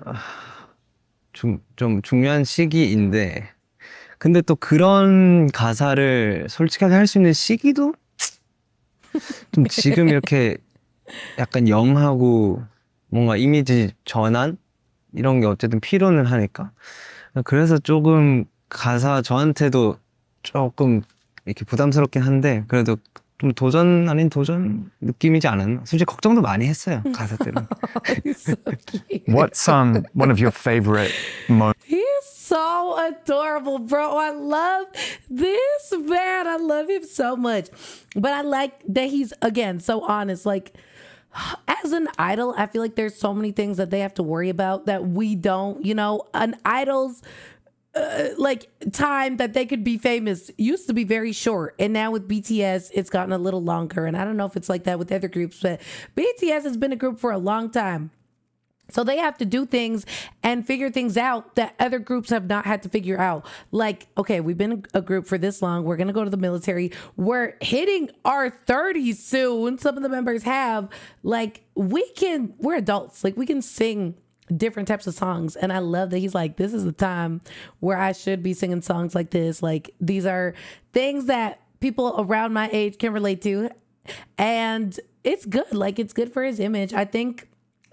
좀 중요한 시기인데, 근데 또 그런 가사를 솔직하게 할 수 있는 시기도 좀 지금 이렇게 약간 영하고 뭔가 이미지 전환 이런 게 어쨌든 필요는 하니까, 그래서 조금 가사 저한테도 조금 이렇게 부담스럽긴 한데 그래도 좀 도전 아닌 도전 느낌이지 않았나? 솔직히 걱정도 많이 했어요, 가사 때는. He's so cute. What's one of your favorite moments? He's so adorable, bro. I love this man. I love him so much. But I like that he's, again, so honest. Like, as an idol, I feel like there's so many things that they have to worry about that we don't. You know, an idol's like time that they could be famous used to be very short, and now with BTS it's gotten a little longer. And I don't know if it's like that with other groups, but BTS has been a group for a long time, so they have to do things and figure things out that other groups have not had to figure out. Like, okay, we've been a group for this long, we're gonna go to the military, we're hitting our 30s soon, some of the members have, like, we're adults, like we can sing different types of songs. And I love that he's like, this is the time where I should be singing songs like this. Like, these are things that people around my age can relate to. And it's good. Like, it's good for his image. I think,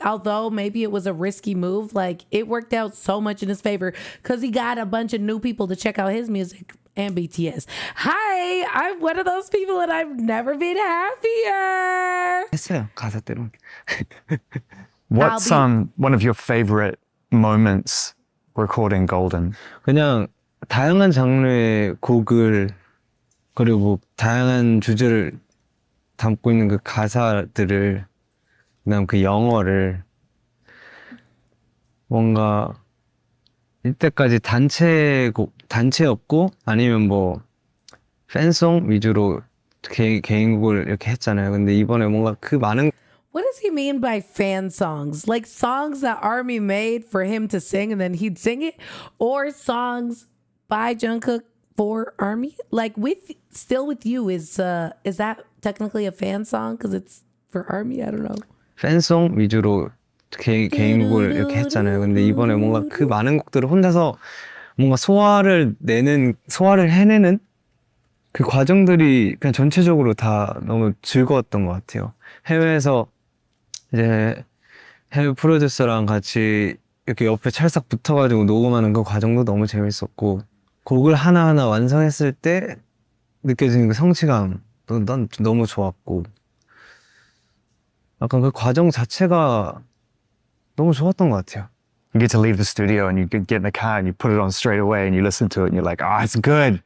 although maybe it was a risky move, like, it worked out so much in his favor because he got a bunch of new people to check out his music and BTS. Hi, I'm one of those people and I've never been happier. 했어요, 가사 때로. What's one of your favorite moments recording Golden? 그냥 다양한 장르의 곡을, 그리고 다양한 주제를 담고 있는 그 가사들을, 그다음 그 영어를 뭔가 이때까지 단체였고 아니면 뭐 팬송 위주로 개인곡을 이렇게 했잖아요. 근데 이번에 뭔가 그 많은 What does he mean by fan songs? Like songs that ARMY made for him to sing and then he'd sing it? Or songs by Jungkook for ARMY? Like Still With You, is that technically a fan song? Because it's for ARMY? I don't know. 팬송 위주로 개인곡을 이렇게 했잖아요. 근데 이번에 뭔가 그 많은 곡들을 혼자서 뭔가 소화를 해내는 그 과정들이 그냥 전체적으로 다 너무 즐거웠던 것 같아요. 해외에서 이제 해외 프로듀서랑 같이 이렇게 옆에 찰싹 붙어가지고 녹음하는 그 과정도 너무 재밌었고, 곡을 하나하나 완성했을 때 느껴지는 그 성취감도 난 너무 좋았고, 약간 그 과정 자체가 너무 좋았던 것 같아요. You get to leave the studio and you get in the car and you put it on straight away and you listen to it and you're like, oh, it's good.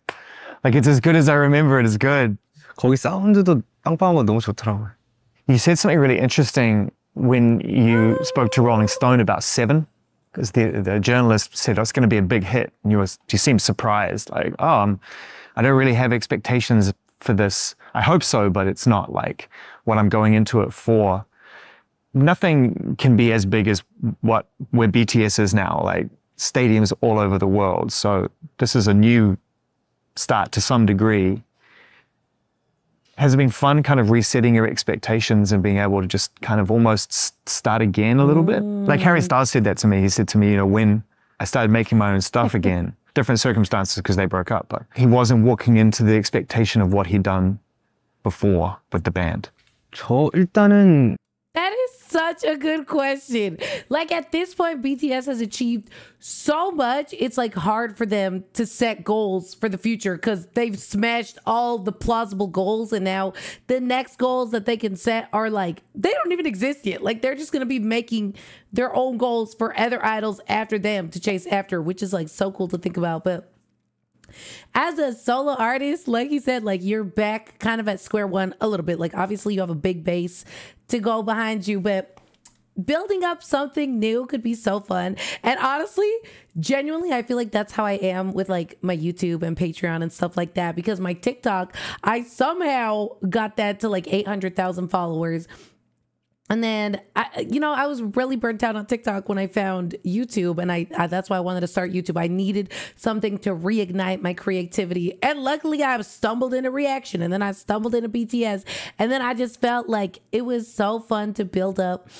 Like, it's as good as I remember it. It's good. 거기 사운드도 빵빵한 거 너무 좋더라고요. You said something really interesting when you spoke to Rolling Stone about Seven, because the journalist said, oh, it's going to be a big hit. And you seemed surprised, like, oh, I don't really have expectations for this. I hope so, but it's not like what I'm going into it for. Nothing can be as big as where BTS is now, like stadiums all over the world. So this is a new start to some degree. Has it been fun kind of resetting your expectations and being able to just kind of almost start again a little bit? Like Harry Styles said that to me. He said to me, you know, when I started making my own stuff again, different circumstances because they broke up, but he wasn't walking into the expectation of what he'd done before with the band. 일단은 That is such a good question. Like, at this point, BTS has achieved so much. It's like hard for them to set goals for the future because they've smashed all the plausible goals. And now the next goals that they can set are like, they don't even exist yet. Like, they're just going to be making their own goals for other idols after them to chase after, which is like so cool to think about. But As a solo artist, like he said, like you're back kind of at square one a little bit. Like obviously you have a big base to go behind you, but building up something new could be so fun. And honestly, genuinely, I feel like that's how I am with like my YouTube and Patreon and stuff like that, because my TikTok, I somehow got that to like 800,000 followers. And then, I was really burnt out on TikTok when I found YouTube, and I that's why I wanted to start YouTube. I needed something to reignite my creativity, and luckily I stumbled into Reaction, and then I stumbled into BTS, and then I just felt like it was so fun to build up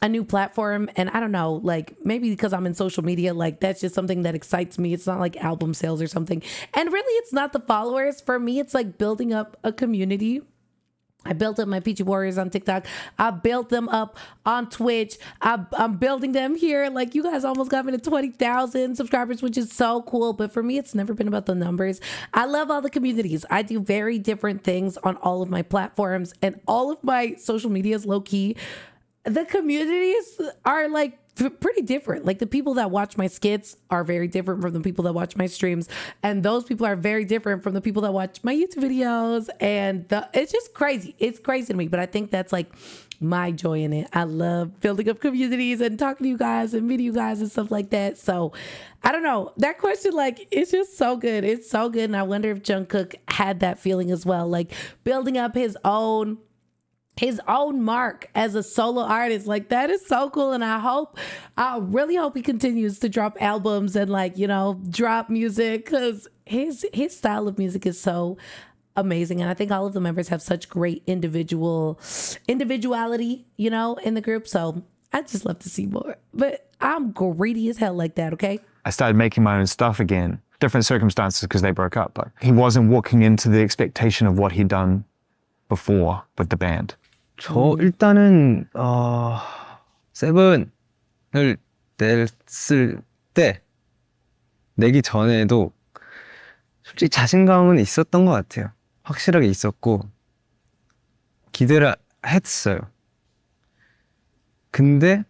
a new platform. And I don't know, like maybe because I'm in social media, like that's just something that excites me. It's not like album sales or something, and really it's not the followers. For me, it's like building up a community. I built up my Peachy Warriors on TikTok. I built them up on Twitch. I'm building them here. Like you guys almost got me to 20,000 subscribers, which is so cool. But for me, it's never been about the numbers. I love all the communities. I do very different things on all of my platforms, and all of my social medias, low key. The communities are like pretty different. Like the people that watch my skits are very different from the people that watch my streams, and those people are very different from the people that watch my YouTube videos. And it's just crazy. It's crazy to me, but I think that's like my joy in it. I love building up communities and talking to you guys and meeting you guys and stuff like that. So I don't know, that question, like it's just so good. It's so good. And I wonder if Jungkook had that feeling as well, like building up his own mark as a solo artist. Like that is so cool. And I really hope he continues to drop albums and like, drop music, because his style of music is so amazing. And I think all of the members have such great individuality, in the group. So I just love to see more, but I'm greedy as hell like that. Okay. I started making my own stuff again, different circumstances because they broke up, but he wasn't walking into the expectation of what he'd done before with the band. 저 일단은 세븐을 냈을 때, 내기 전에도 솔직히 자신감은 있었던 것 같아요. 확실하게 있었고 기대를 했어요. 근데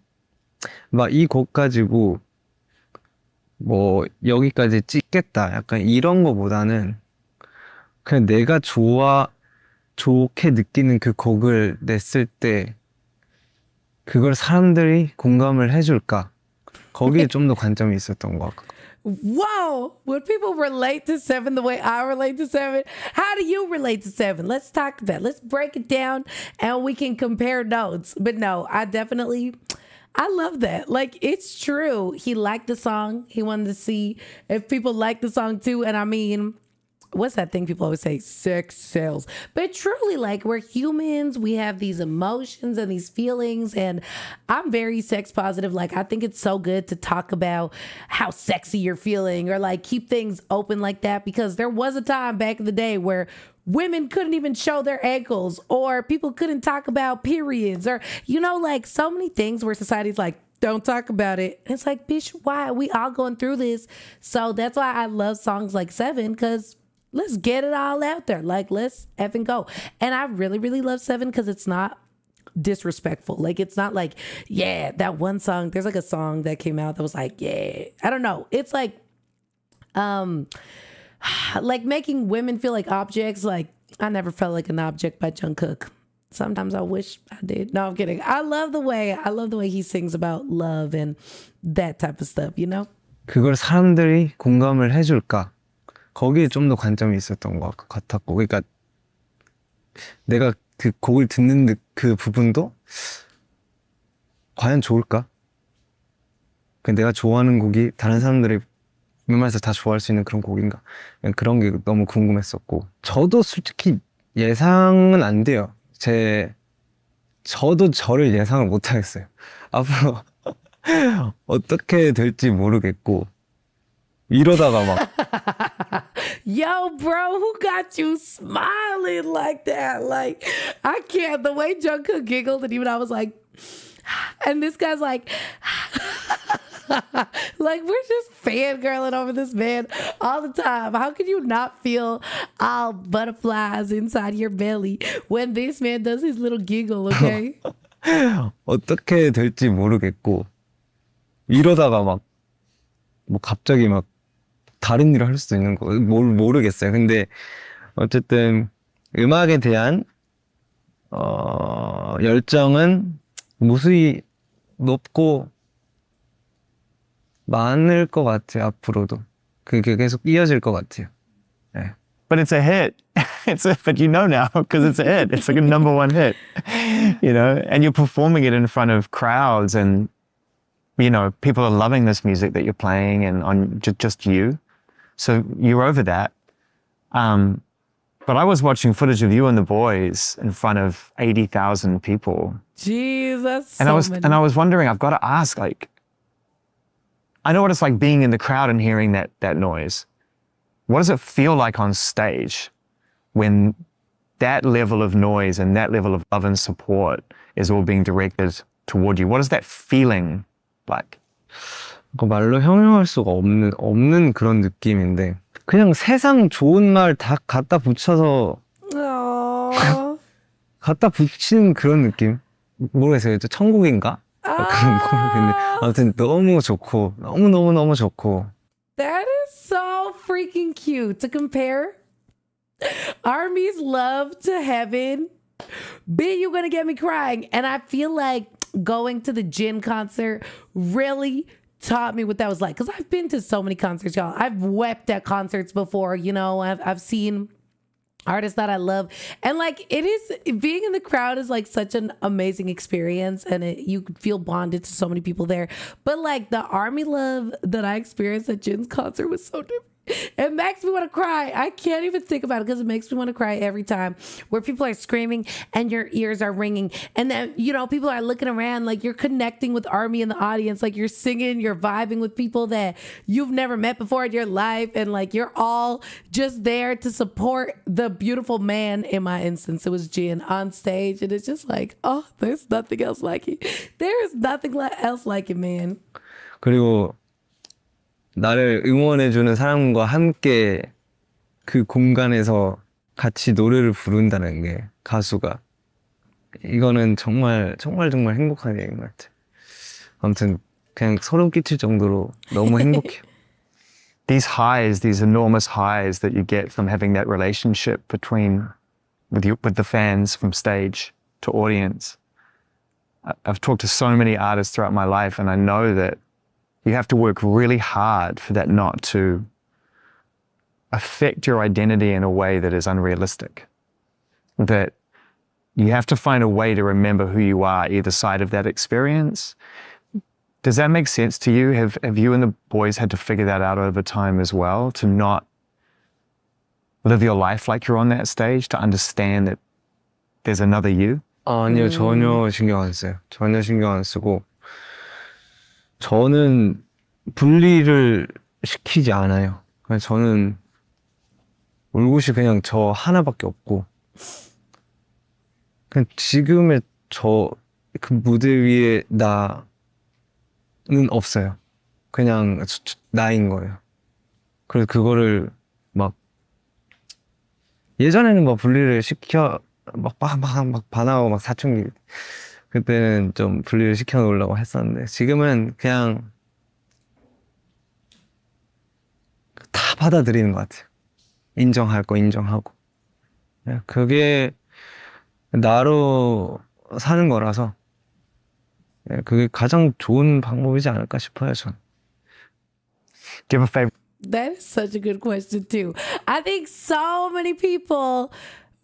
막 이 곡 가지고 뭐 여기까지 찍겠다 약간 이런 거보다는 그냥 내가 좋게 느끼는 그 곡을 냈을 때 그걸 사람들이 공감을 해줄까? 거기에 좀 더 관점이 있었던 것 같고. Whoa! Would people relate to Seven the way I relate to Seven? How do you relate to Seven? Let's talk about it. Let's break it down and we can compare notes. But no, I love that. Like, it's true. He liked the song. He wanted to see if people like the song too. And I mean, what's that thing people always say? Sex sells. But truly, like, we're humans. We have these emotions and these feelings. And I'm very sex positive. Like, I think it's so good to talk about how sexy you're feeling or like keep things open like that, because there was a time back in the day where women couldn't even show their ankles, or people couldn't talk about periods, or, like so many things where society's like, don't talk about it. And it's like, bitch, why? We all going through this. So that's why I love songs like Seven, because let's get it all out there. Like, let's effing go. And I really, really love Seven because it's not disrespectful. Like, it's not like, yeah, that one song. There's like a song that came out that was like, yeah, I don't know. It's like making women feel like objects. Like, I never felt like an object by Jungkook. Sometimes I wish I did. No, I'm kidding. I love the way he sings about love and that type of stuff, 그걸 사람들이 공감을 해줄까? 거기에 좀 더 관점이 있었던 것 같았고, 그러니까 내가 그 곡을 듣는 그 부분도 과연 좋을까? 내가 좋아하는 곡이 다른 사람들이 웬만해서 다 좋아할 수 있는 그런 곡인가? 그런 게 너무 궁금했었고, 저도 솔직히 예상은 안 돼요. 저도 저를 예상을 못 하겠어요. 앞으로 어떻게 될지 모르겠고, 이러다가 막 Yo, bro, who got you smiling like that? Like, I can't. The way Jungkook giggled, and even I was like, and this guy's like, like, we're just fangirling over this man all the time. How can you not feel all butterflies inside your belly when this man does his little giggle, okay? 어떻게 될지 모르겠고, 이러다가 막 뭐 갑자기 막 다른 일을 할 수도 있는 거 모르겠어요. 근데 어쨌든 음악에 대한 열정은 무수히 높고 많을 것 같아요. 앞으로도 그게 계속 이어질 것 같아요. 네. But it's a hit. But you know now because it's a hit. It's like a number one hit, you know. And you're performing it in front of crowds, and you know people are loving this music that you're playing, and on just you. So you're over that. But I was watching footage of you and the boys in front of 80,000 people. Jesus. And I was wondering, I've got to ask, like, I know what it's like being in the crowd and hearing that noise. What does it feel like on stage when that level of noise and that level of love and support is all being directed toward you? What is that feeling like? 말로 형용할 수가 없는 그런 느낌인데 그냥 세상 좋은 말 다 갖다 붙여서 갖다 붙이는 그런 느낌? 모르겠어요. 천국인가? 그런 모르겠는데 아무튼 너무 좋고 너무 좋고. That is so freaking cute to compare Army's love to heaven. Be You Gonna Get Me Crying. And I feel like going to the Jin concert really taught me what that was like. Because I've been to so many concerts, y'all. I've wept at concerts before, you know. I've seen artists that I love. And like being in the crowd is like such an amazing experience. And you feel bonded to so many people there. But like the Army love that I experienced at Jin's concert was so different. It makes me want to cry. I can't even think about it because it makes me want to cry every time where people are screaming and your ears are ringing. And then, you know, people are looking around like you're connecting with Army in the audience. Like you're singing, you're vibing with people that you've never met before in your life. And like you're all just there to support the beautiful man. In my instance, it was Jin on stage. And it's just like, oh, there's nothing else like it. There is nothing else like it, man. 그리고 나를 응원해주는 사람과 함께 그 공간에서 같이 노래를 부른다는 게 가수가 이거는 정말 행복한 얘기인 것 같아요. 아무튼 그냥 소름 끼칠 정도로 너무 행복해요. These highs, these enormous highs that you get from having that relationship with the fans from stage to audience. I've talked to so many artists throughout my life, and I know that you have to work really hard for that not to affect your identity in a way that is unrealistic. That you have to find a way to remember who you are either side of that experience. Does that make sense to you? Have you and the boys had to figure that out over time as well, to not live your life like you're on that stage, to understand that there's another you? 아니요, 전혀 신경 안 써요. 전혀 신경 안 쓰고 저는 분리를 시키지 않아요. 그냥 저는 올 곳이 그냥 저 하나밖에 없고 그냥 지금의 저 그 무대 위에 나는 없어요. 그냥 나인 거예요. 그래서 그거를 막 예전에는 막 분리를 시켜 막 반하고 막 사춘기 그때는 좀 분리를 시켜 놓으려고 했었는데 지금은 그냥 다 받아들이는 것 같아요. 인정할 거 인정하고 그게 나로 사는 거라서 그게 가장 좋은 방법이지 않을까 싶어요, 저는. Do you have a favorite? That is such a good question too. I think so many people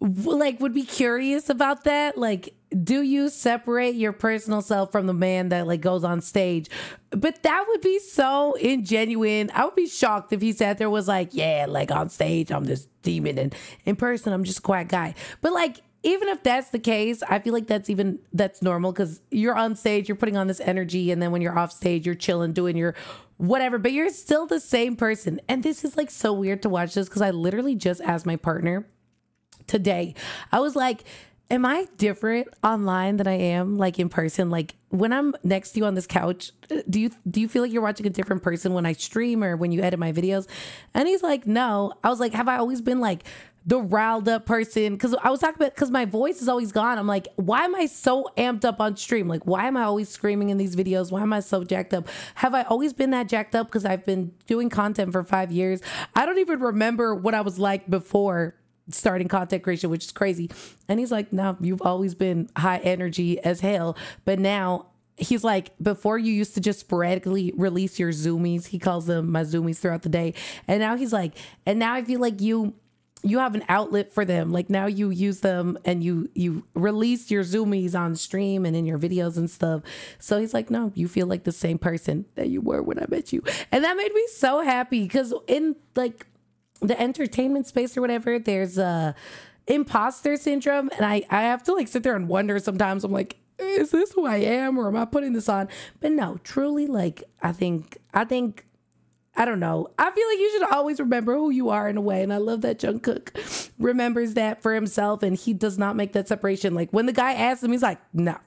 like would be curious about that. Like, do you separate your personal self from the man that like goes on stage? But that would be so ingenuine. I would be shocked if he sat there was like, yeah, like on stage I'm this demon and in person I'm just a quiet guy. But like, even if that's the case, I feel like that's normal because you're on stage, you're putting on this energy, and then when you're off stage, you're chilling, doing your whatever, but you're still the same person. And this is like so weird to watch this because I literally just asked my partner today. I was like, am I different online than I am like in person? Like when I'm next to you on this couch, do you feel like you're watching a different person when I stream or when you edit my videos? And he's like, no. I was like, have I always been like the riled up person. Cause I was talking about, cause my voice is always gone. I'm like, why am I so amped up on stream? Like, why am I always screaming in these videos? Why am I so jacked up? Have I always been that jacked up? Cause I've been doing content for 5 years. I don't even remember what I was like before starting content creation, which is crazy. And he's like, no, you've always been high energy as hell. But now he's like, before you used to just sporadically release your zoomies. He calls them my zoomies throughout the day. And now he's like, and now I feel like you have an outlet for them. Like now you use them and you release your zoomies on stream and in your videos and stuff. So he's like, no, you feel like the same person that you were when I met you. And that made me so happy because in like the entertainment space or whatever, there's a imposter syndrome. And I have to like sit there and wonder sometimes. I'm like, is this who I am or am I putting this on? But no, truly, like, I think, I don't know. I feel like you should always remember who you are in a way. And I love that Jungkook remembers that for himself and he does not make that separation. Like when the guy asks him, he's like, no,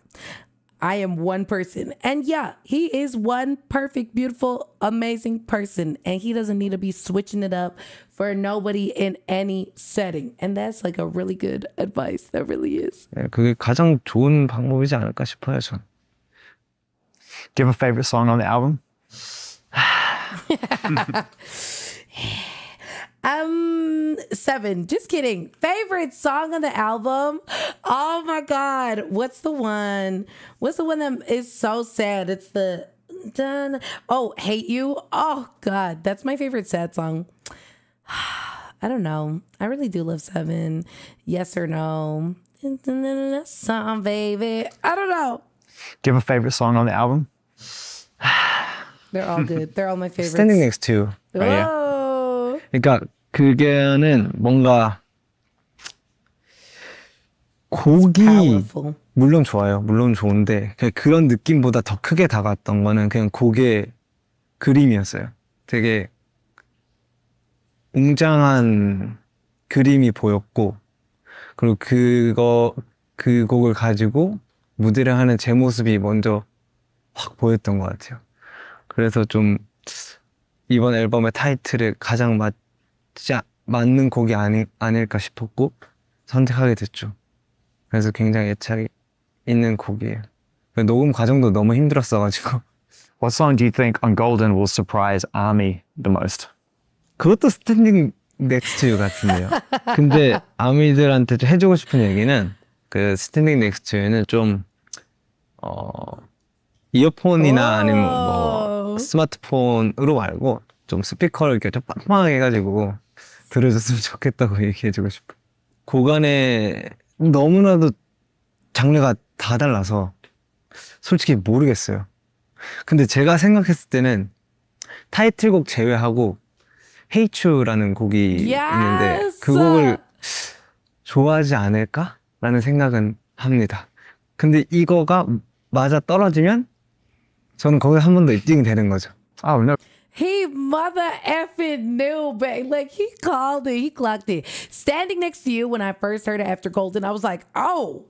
I am one person. And yeah, he is one perfect, beautiful, amazing person. And he doesn't need to be switching it up for nobody in any setting. And that's like a really good advice. That really is. 네, 그게 가장 좋은 방법이지 않을까 싶어요, 전. Do you have a favorite song on the album? 7. Just kidding. Favorite song on the album? Oh my God. What's the one? What's the one that is so sad? It's the Hate You. Oh God. That's my favorite sad song. I don't know. I really do love 7. Yes or no? Song, baby. I don't know. Do you have a favorite song on the album? They're all good. They're all my favorites. Standing Next to. Whoa. 그러니까 그게는 뭔가 곡이 Powerful. 물론 좋아요. 물론 좋은데 그런 느낌보다 더 크게 다가왔던 거는 그냥 곡의 그림이었어요. 되게 웅장한 그림이 보였고 그리고 그 곡을 가지고 무대를 하는 제 모습이 먼저 확 보였던 것 같아요. 그래서 좀 이번 앨범의 타이틀에 가장 맞는 곡이 아닐까 싶었고 선택하게 됐죠. 그래서 굉장히 애착이 있는 곡이에요. 녹음 과정도 너무 힘들었어가지고. What song do you think on Golden will surprise ARMY the most? 그것도 스탠딩 넥스트 유 같은데요. 근데 아미들한테 해주고 싶은 얘기는 그 스탠딩 넥스트 유는 좀 이어폰이나 아니면 뭐 스마트폰으로 말고 좀 스피커를 이렇게 좀 빵빵하게 해가지고 들어줬으면 좋겠다고 얘기해주고 싶어요. 곡 안에 너무나도 장르가 다 달라서 솔직히 모르겠어요. 근데 제가 생각했을 때는 타이틀곡 제외하고 Hate You라는 곡이 있는데 그 곡을 좋아하지 않을까라는 생각은 합니다. 근데 이거가 맞아 떨어지면 저는 거기서 한 번 더 입증이 되는 거죠. Oh no. He mother effing knew, babe. Like he called it, he clocked it. Standing Next to You, when I first heard it after Golden, I was like, oh,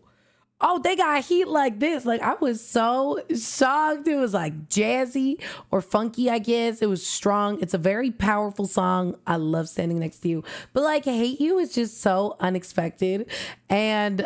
they got heat like this. Like I was so shocked. It was like jazzy or funky, I guess. It was strong. It's a very powerful song. I love Standing Next to You. But like Hate You is just so unexpected. And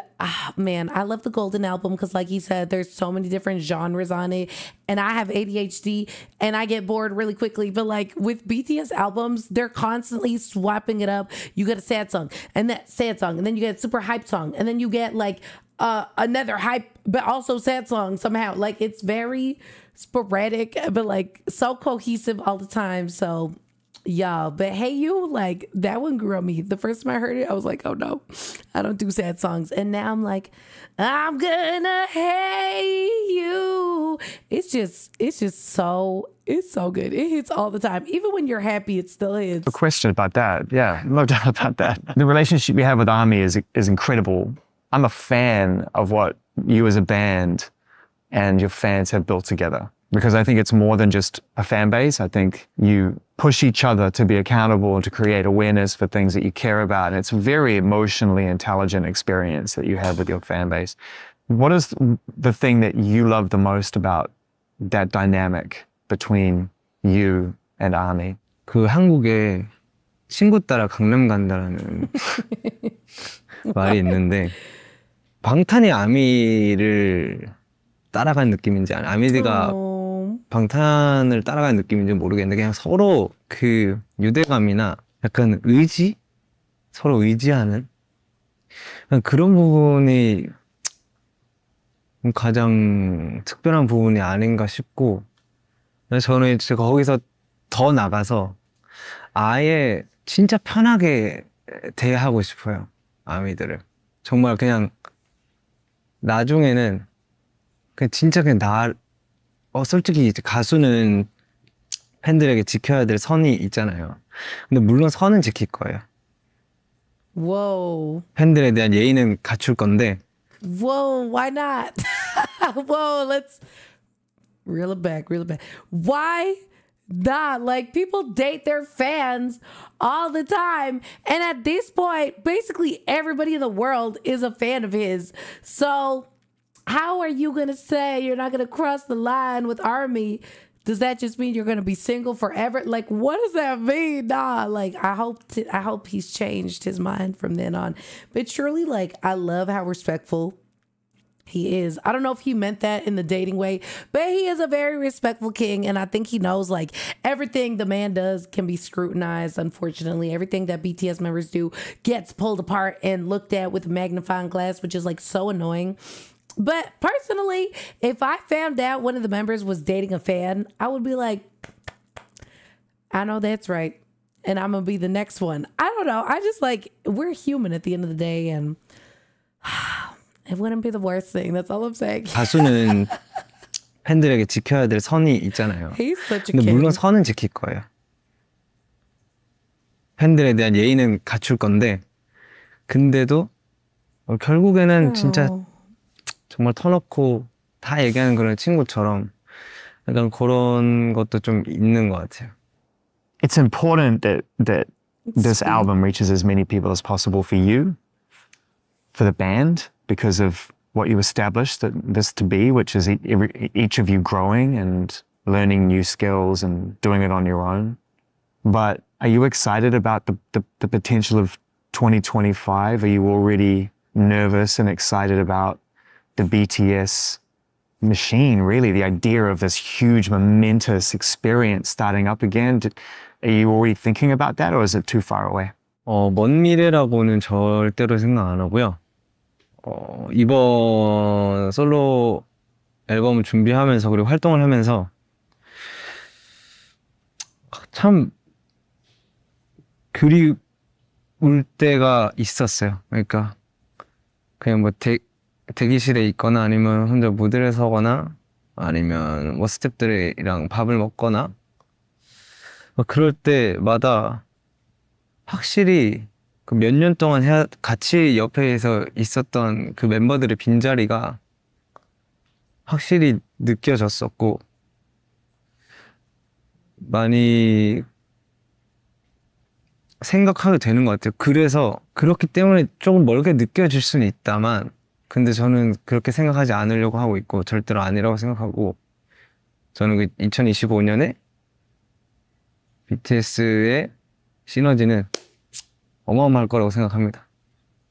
man, I love the Golden album because like he said, there's so many different genres on it. And I have ADHD and I get bored really quickly. But like with BTS albums, they're constantly swapping it up. You get a sad song and that sad song. And then you get a super hype song. And then you get like another hype, but also sad song somehow. Like it's very sporadic, but like so cohesive all the time. So yeah, but Hey You, like that one grew on me. The first time I heard it, I was like, oh no, I don't do sad songs. And now I'm like, I'm gonna hate you. It's so good. It hits all the time. Even when you're happy, it still hits. A question about that. Yeah, no doubt about that. The relationship you have with ARMY is incredible. I'm a fan of what you as a band and your fans have built together because I think it's more than just a fan base. I think you push each other to be accountable and to create awareness for things that you care about. And it's a very emotionally intelligent experience that you have with your fan base. What is the thing that you love the most about that dynamic between you and ARMY? 그 한국에 친구 따라 강남 간다라는 말이 있는데 방탄이 아미를 따라간 느낌인지 아미가 방탄을 따라간 느낌인지 모르겠는데 그냥 서로 그 유대감이나 약간 의지? 서로 의지하는 그런 부분이 가장 특별한 부분이 아닌가 싶고 저는 이제 거기서 더 나가서 아예 진짜 편하게 대하고 싶어요. 아미들을. 정말 그냥 나중에는 그냥 진짜 그냥 솔직히 이제 가수는 팬들에게 지켜야 될 선이 있잖아요. 근데 물론 선은 지킬 거예요. Whoa. 팬들에 대한 예의는 갖출 건데. Whoa, why not? Whoa, let's reel it back. Why not? Like, people date their fans all the time. And at this point, basically everybody in the world is a fan of his. So how are you going to say you're not going to cross the line with Army? Does that just mean you're going to be single forever? Like, what does that mean? Nah, like, I hope he's changed his mind from then on. But truly, like, I love how respectful he is. I don't know if he meant that in the dating way, but he is a very respectful king. And I think he knows, like, everything the man does can be scrutinized. Unfortunately, everything that BTS members do gets pulled apart and looked at with a magnifying glass, which is, like, so annoying. But personally, if I found out one of the members was dating a fan, I would be like, I know that's right. And I'm going to be the next one. I don't know. I just like, we're human at the end of the day. And it wouldn't be the worst thing. That's all I'm saying. 가수는 팬들에게 지켜야 될 선이 있잖아요. He's such a 근데 king. 물론 선은 지킬 거예요. 팬들에 대한 예의는 갖출 건데 근데도 결국에는 진짜 정말 터놓고 다 얘기하는 그런 친구처럼 약간 그런 것도 좀 있는 것 같아요. It's important that this album reaches as many people as possible for you, for the band, because of what you established this to be, which is each of you growing and learning new skills and doing it on your own. But are you excited about the potential of 2025? Are you already nervous and excited about the BTS machine, really, the idea of this huge, momentous experience starting up again? Are you already thinking about that, or is it too far away? 먼 미래라고는 절대로 생각 안 하고요. 이번 솔로 앨범을 준비하면서 그리고 활동을 하면서 참 그리울 때가 있었어요. 그러니까 그냥 뭐 대기실에 있거나 아니면 혼자 무대를 서거나 아니면 뭐 스태프들이랑 밥을 먹거나 그럴 때마다 확실히 그 몇 년 동안 같이 옆에서 있었던 그 멤버들의 빈자리가 확실히 느껴졌었고 많이 생각하게 되는 것 같아요. 그래서 그렇기 때문에 조금 멀게 느껴질 수는 있다만 근데 저는 그렇게 생각하지 않으려고 하고 있고 절대로 아니라고 생각하고 저는 그 2025년에 BTS의 시너지는 어마어마할 거라고 생각합니다.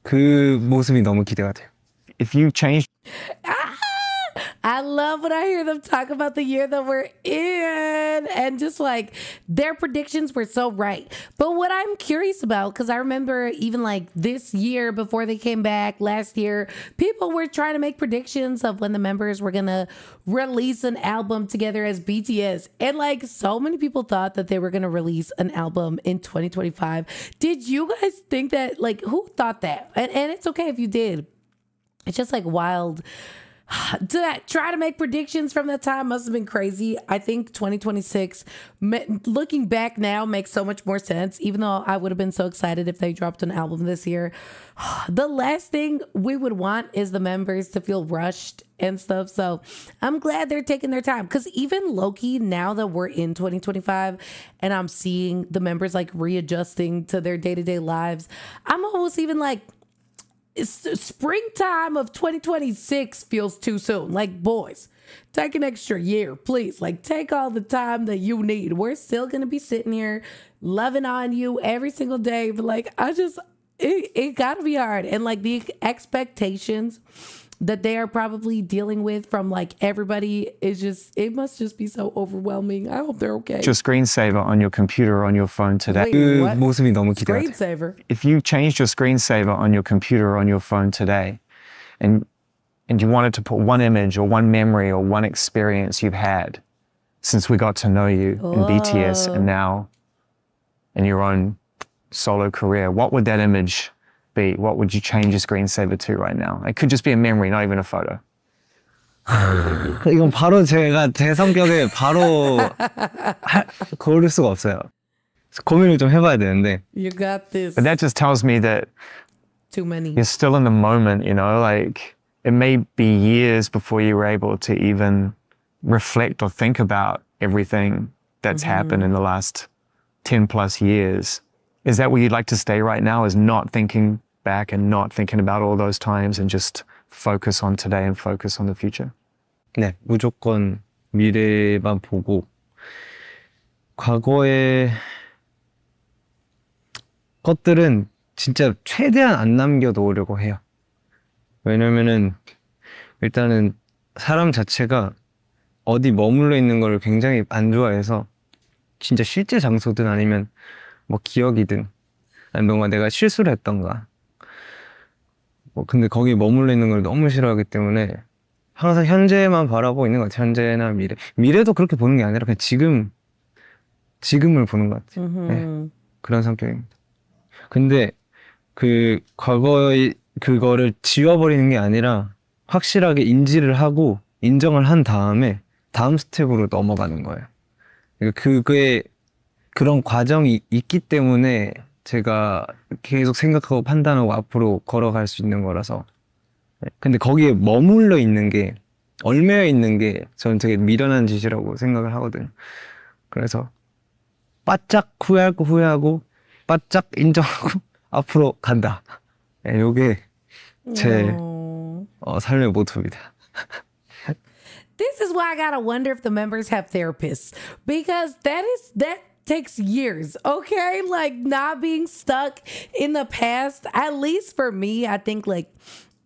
그 모습이 너무 기대가 돼요. If you change I love when I hear them talk about the year that we're in and just like their predictions were so right. But what I'm curious about, because I remember even like this year before they came back last year, people were trying to make predictions of when the members were going to release an album together as BTS. And like so many people thought that they were going to release an album in 2025. Did you guys think that? Like, who thought that? And it's okay if you did. It's just like wild. To try to make predictions from that time must have been crazy. I think 2026, looking back now, makes so much more sense, even though I would have been so excited if they dropped an album this year. The last thing we would want is the members to feel rushed and stuff. So I'm glad they're taking their time, because even low-key, now that we're in 2025 and I'm seeing the members like readjusting to their day-to-day lives, I'm almost even like, springtime of 2026 feels too soon. Like, boys, take an extra year, please. Like, take all the time that you need. We're still going to be sitting here loving on you every single day. But like, it gotta be hard. And like the expectations that they are probably dealing with from like everybody is just, it must just be so overwhelming. I hope they're okay. Your screensaver on your computer or on your phone today. Wait, 그 what? 모습이 너무 기대가 돼. Screensaver. If you changed your screensaver on your computer or on your phone today, and you wanted to put one image or one memory or one experience you've had since we got to know you in BTS and now in your own solo career, what would that image be? What would you change your screensaver to right now? It could just be a memory, not even a photo. 이건 바로 제가 제 성격에 바로 고를 수가 없어요. 고민을 좀 해봐야 되는데. You got this. But that just tells me that Too many. you're still in the moment, you know, like it may be years before you were able to even reflect or think about everything that's happened in the last 10 plus years. Is that where you'd like to stay right now, is not thinking back and not thinking about all those times and just focus on today and focus on the future? 네, 무조건 미래만 보고 과거의 것들은 진짜 최대한 안 남겨놓으려고 해요. 왜냐면은 일단은 사람 자체가 어디 머물러 있는 걸 굉장히 안 좋아해서 진짜 실제 장소든 아니면 뭐 기억이든 아니면 뭔가 내가 실수를 했던가 뭐 근데 거기 머물러 있는 걸 너무 싫어하기 때문에 항상 현재만 바라보고 있는 것 같아요. 현재나 미래. 미래도 그렇게 보는 게 아니라 그냥 지금을 보는 것 같아요. 네, 그런 성격입니다. 근데 그 과거의 그거를 지워버리는 게 아니라 확실하게 인지를 하고 인정을 한 다음에 다음 스텝으로 넘어가는 거예요. 그러니까 그게 그런 과정이 있기 때문에 제가 계속 생각하고 판단하고 앞으로 걸어갈 수 있는 거라서. 근데 거기에 머물러 있는 게, 얽매여 있는 게 저는 되게 미련한 짓이라고 생각을 하거든요. 그래서 바짝 후회하고 바짝 인정하고 앞으로 간다. 네, 요게 제 삶의 모토입니다. This is why I gotta wonder if the members have therapists, because that takes years, okay? Like not being stuck in the past, at least for me, I think like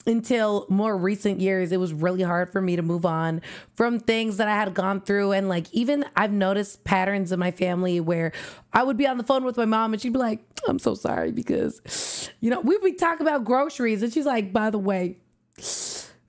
until more recent years, it was really hard for me to move on from things that I had gone through. And like, even I've noticed patterns in my family where I would be on the phone with my mom and she'd be like, I'm so sorry because, you know, we'd be talking about groceries and she's like, by the way,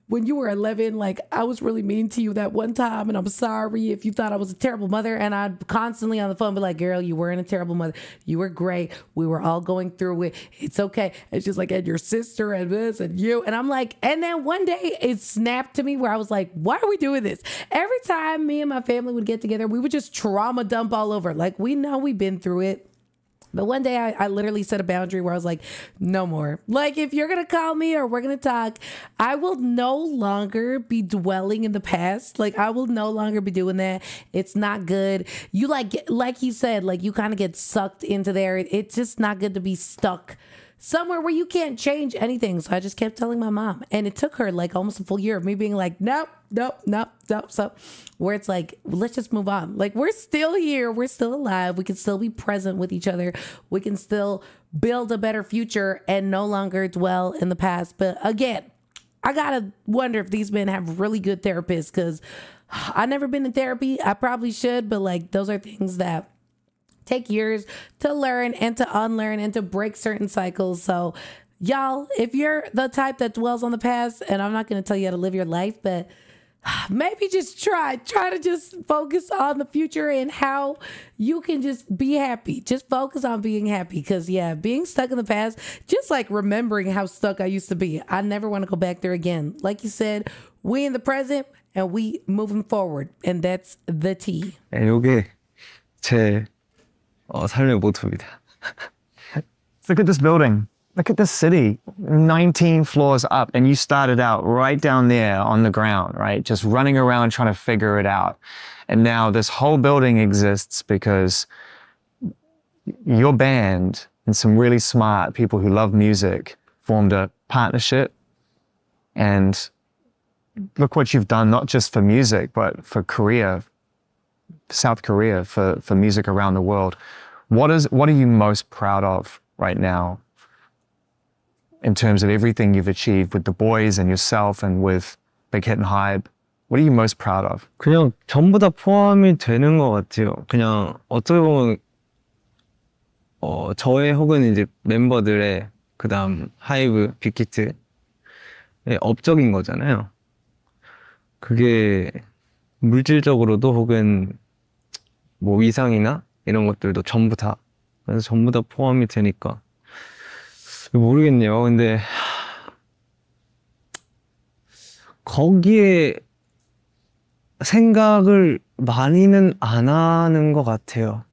when you were 11, like I was really mean to you that one time and I'm sorry if you thought I was a terrible mother. And I'd constantly on the phone be like, girl, you weren't a terrible mother. You were great. We were all going through it. It's okay. It's just like, and your sister and this and you. And I'm like, and then one day it snapped to me where I was like, why are we doing this? Every time me and my family would get together, we would just trauma dump all over. Like we know we've been through it. But one day I literally set a boundary where I was like, no more. Like, if you're going to call me or we're going to talk, I will no longer be dwelling in the past. Like, I will no longer be doing that. It's not good. You like he said, like you kind of get sucked into there. It's just not good to be stuck somewhere where you can't change anything. So I just kept telling my mom. And it took her like almost a full year of me being like, nope. So where it's like, let's just move on. Like we're still here. We're still alive. We can still be present with each other. We can still build a better future and no longer dwell in the past. But again, I gotta wonder if these men have really good therapists because I've never been in therapy. I probably should, but like those are things that take years to learn and to unlearn and to break certain cycles. So y'all, if you're the type that dwells on the past, and I'm not going to tell you how to live your life, but maybe just try to just focus on the future and how you can just be happy. Just focus on being happy. Because yeah, being stuck in the past, just like remembering how stuck I used to be, I never want to go back there again. Like you said, we in the present and we moving forward, and that's the T. 네, 요게 제 삶의 모토입니다. Look at this building. Look at this city, 19 floors up, and you started out right down there on the ground, right? Just running around trying to figure it out. And now this whole building exists because your band and some really smart people who love music formed a partnership. And look what you've done, not just for music, but for Korea, South Korea, for music around the world. What are you most proud of right now in terms of everything you've achieved with the boys and yourself and with Big Hit and Hype? What are you most proud of? 그냥 전부 다 포함이 되는 것 같아요. 그냥 어떻게 보면 저의 혹은 이제 멤버들의 그다음 하이브, 빅히트의 업적인 거잖아요. 그게 물질적으로도 혹은 뭐 위상이나 이런 것들도 전부 다 그래서 전부 다 포함이 되니까 모르겠네요. 근데 거기에 생각을 많이는 안 하는 것 같아요.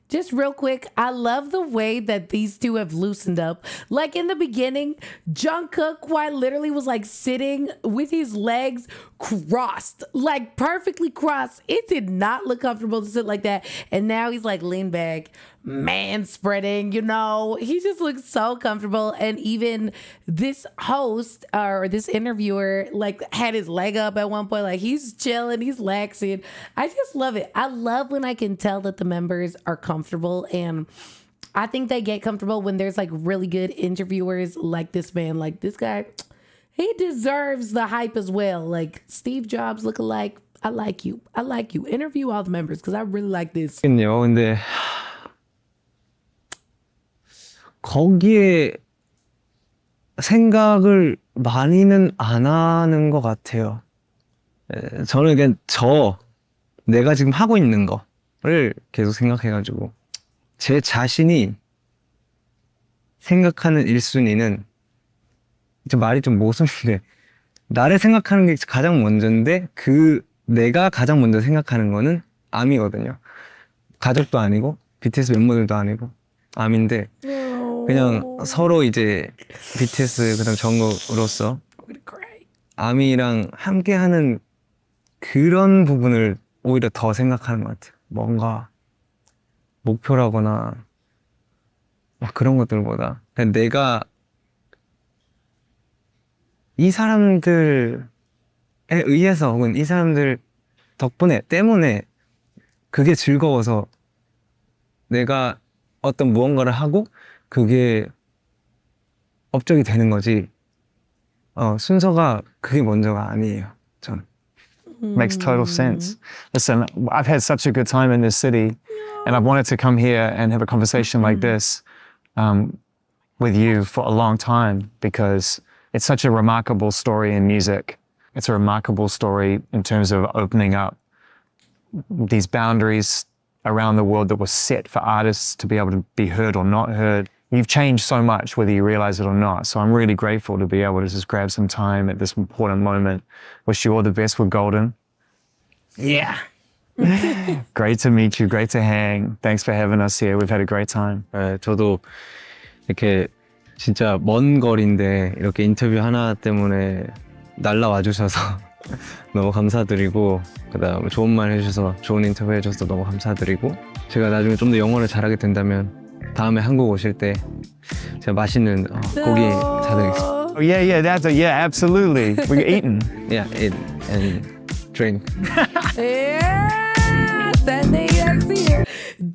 Just real quick, I love the way that these two have loosened up. Like in the beginning, Jungkook quite literally was like sitting with his legs crossed, like perfectly crossed. It did not look comfortable to sit like that. And now he's like lean back, man spreading, you know. He just looks so comfortable. And even this host or this interviewer like had his leg up at one point, like he's chilling, he's laxing. I just love it. I love when I can tell that the members are comfortable, and I think they get comfortable when there's like really good interviewers like this man, like this guy. He deserves the hype as well. Like Steve Jobs lookalike. I like you. I like you. Interview all the members because I really like this. 근데 거기에 생각을 많이는 안 하는 것 같아요. 저는 그냥 내가 지금 하고 있는 거를 계속 생각해가지고 제 자신이 생각하는 1순위는 좀 말이 좀 모순인데 나를 생각하는 게 가장 먼저인데 내가 가장 먼저 생각하는 거는 암이거든요. 가족도 아니고 BTS 멤버들도 아니고 암인데 그냥 서로 이제 BTS 그다음 정국으로서 아미랑 함께하는 그런 부분을 오히려 더 생각하는 것 같아요. 뭔가 목표라거나 막 그런 것들보다 그냥 내가 이 사람들에 의해서 혹은 이 사람들 때문에 그게 즐거워서 내가 어떤 무언가를 하고 그게 업적이 되는 거지. 순서가 그게 먼저가 아니에요. 저는. Makes total sense. Listen, I've had such a good time in this city, and I've wanted to come here and have a conversation like this with you for a long time because it's such a remarkable story in music. It's a remarkable story in terms of opening up these boundaries around the world that were set for artists to be able to be heard or not heard. You've changed so much, whether you realize it or not. So I'm really grateful to be able to just grab some time at this important moment. Wish you all the best with Golden. Yeah. Great to meet you. Great to hang. Thanks for having us here. We've had a great time. 네, 저도 이렇게 진짜 먼 거리인데 이렇게 인터뷰 하나 때문에 날라와 주셔서 너무 감사드리고 그다음 좋은 말 해주셔서 좋은 인터뷰 해줘서 너무 감사드리고 제가 나중에 좀 더 영어를 잘하게 된다면 다음에 한국 오실 때 제가 맛있는 고기 사드리겠습니다. Oh, yeah, absolutely. We're eating. Yeah, eat and drink. Yeah, Sunday here.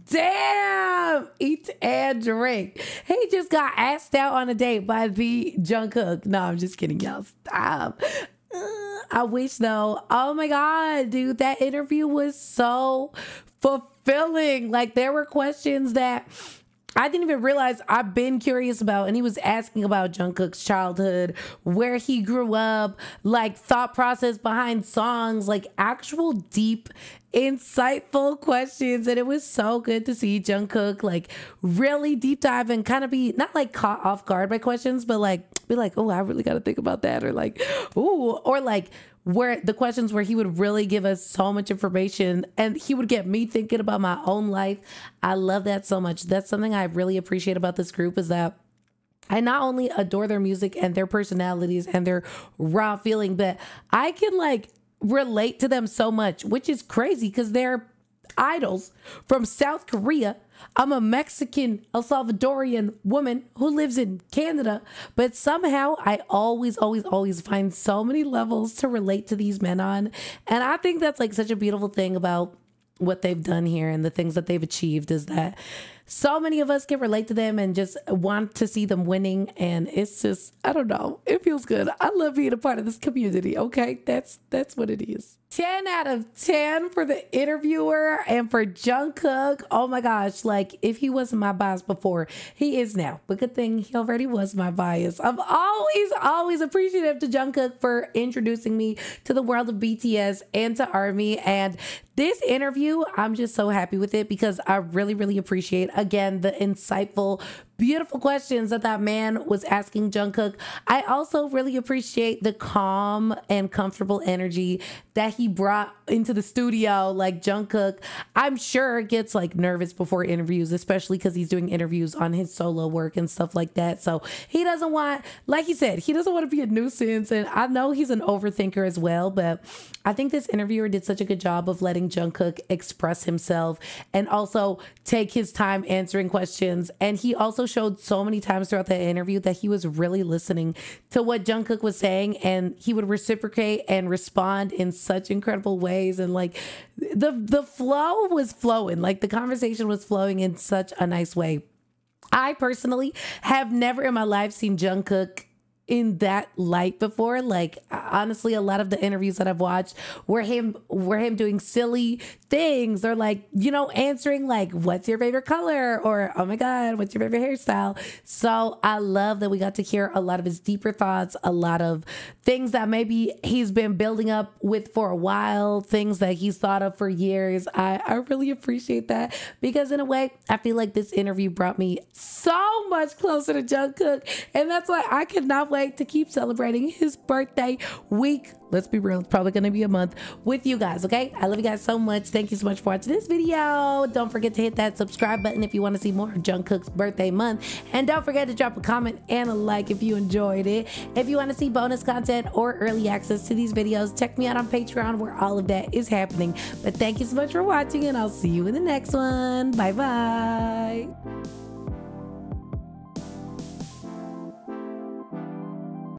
Damn, eat and drink. He just got asked out on a date by the Jungkook. No, I'm just kidding, y'all. Stop. I wish though. Oh my God, dude, that interview was so fulfilling. Like there were questions that I didn't even realize I've been curious about. And he was asking about Jungkook's childhood, where he grew up, like thought process behind songs, like actual deep, insightful questions. And it was so good to see Jungkook like really deep dive and kind of be not like caught off guard by questions, but like be like, oh, I really got to think about that. Or like, ooh, or like where the questions where he would really give us so much information and he would get me thinking about my own life. I love that so much. That's something I really appreciate about this group is that I not only adore their music and their personalities and their raw feeling, but I can like relate to them so much, which is crazy because they're idols from South Korea. I'm a Mexican, El Salvadorian woman who lives in Canada, but somehow I always find so many levels to relate to these men on. And I think that's like such a beautiful thing about what they've done here and the things that they've achieved is that so many of us can relate to them and just want to see them winning. And it's just, I don't know, it feels good. I love being a part of this community. Okay, that's what it is. 10 out of 10 for the interviewer and for Jungkook. Oh my gosh, like if he wasn't my bias before, he is now. But good thing he already was my bias. I'm always appreciative to Jungkook for introducing me to the world of BTS and to ARMY. And this interview, I'm just so happy with it because I really appreciate, again, the insightful, beautiful questions that man was asking Jungkook. I also really appreciate the calm and comfortable energy that he brought into the studio. Like Jungkook, I'm sure gets like nervous before interviews, especially because he's doing interviews on his solo work and stuff like that. So he doesn't want, like he said, he doesn't want to be a nuisance. And I know he's an overthinker as well, but I think this interviewer did such a good job of letting Jungkook express himself and also take his time answering questions. And he also showed so many times throughout the interview that he was really listening to what Jungkook was saying, and he would reciprocate and respond in such incredible ways. And like the flow was flowing, like the conversation was flowing in such a nice way. I personally have never in my life seen Jungkook in that light before. Like honestly, a lot of the interviews that I've watched were him doing silly things, or like, you know, answering like, what's your favorite color, or oh my god, what's your favorite hairstyle. So I love that we got to hear a lot of his deeper thoughts, a lot of things that maybe he's been building up with for a while, things that he's thought of for years. I really appreciate that, because in a way I feel like this interview brought me so much closer to Jungkook, and that's why I cannot wait to keep celebrating his birthday week. Let's be real, it's probably gonna be a month with you guys. Okay, I love you guys so much. Thank you so much for watching this video. Don't forget to hit that subscribe button if you want to see more of Jungkook's birthday month, and don't forget to drop a comment and a like if you enjoyed it. If you want to see bonus content or early access to these videos, check me out on Patreon where all of that is happening. But thank you so much for watching, and I'll see you in the next one. Bye bye.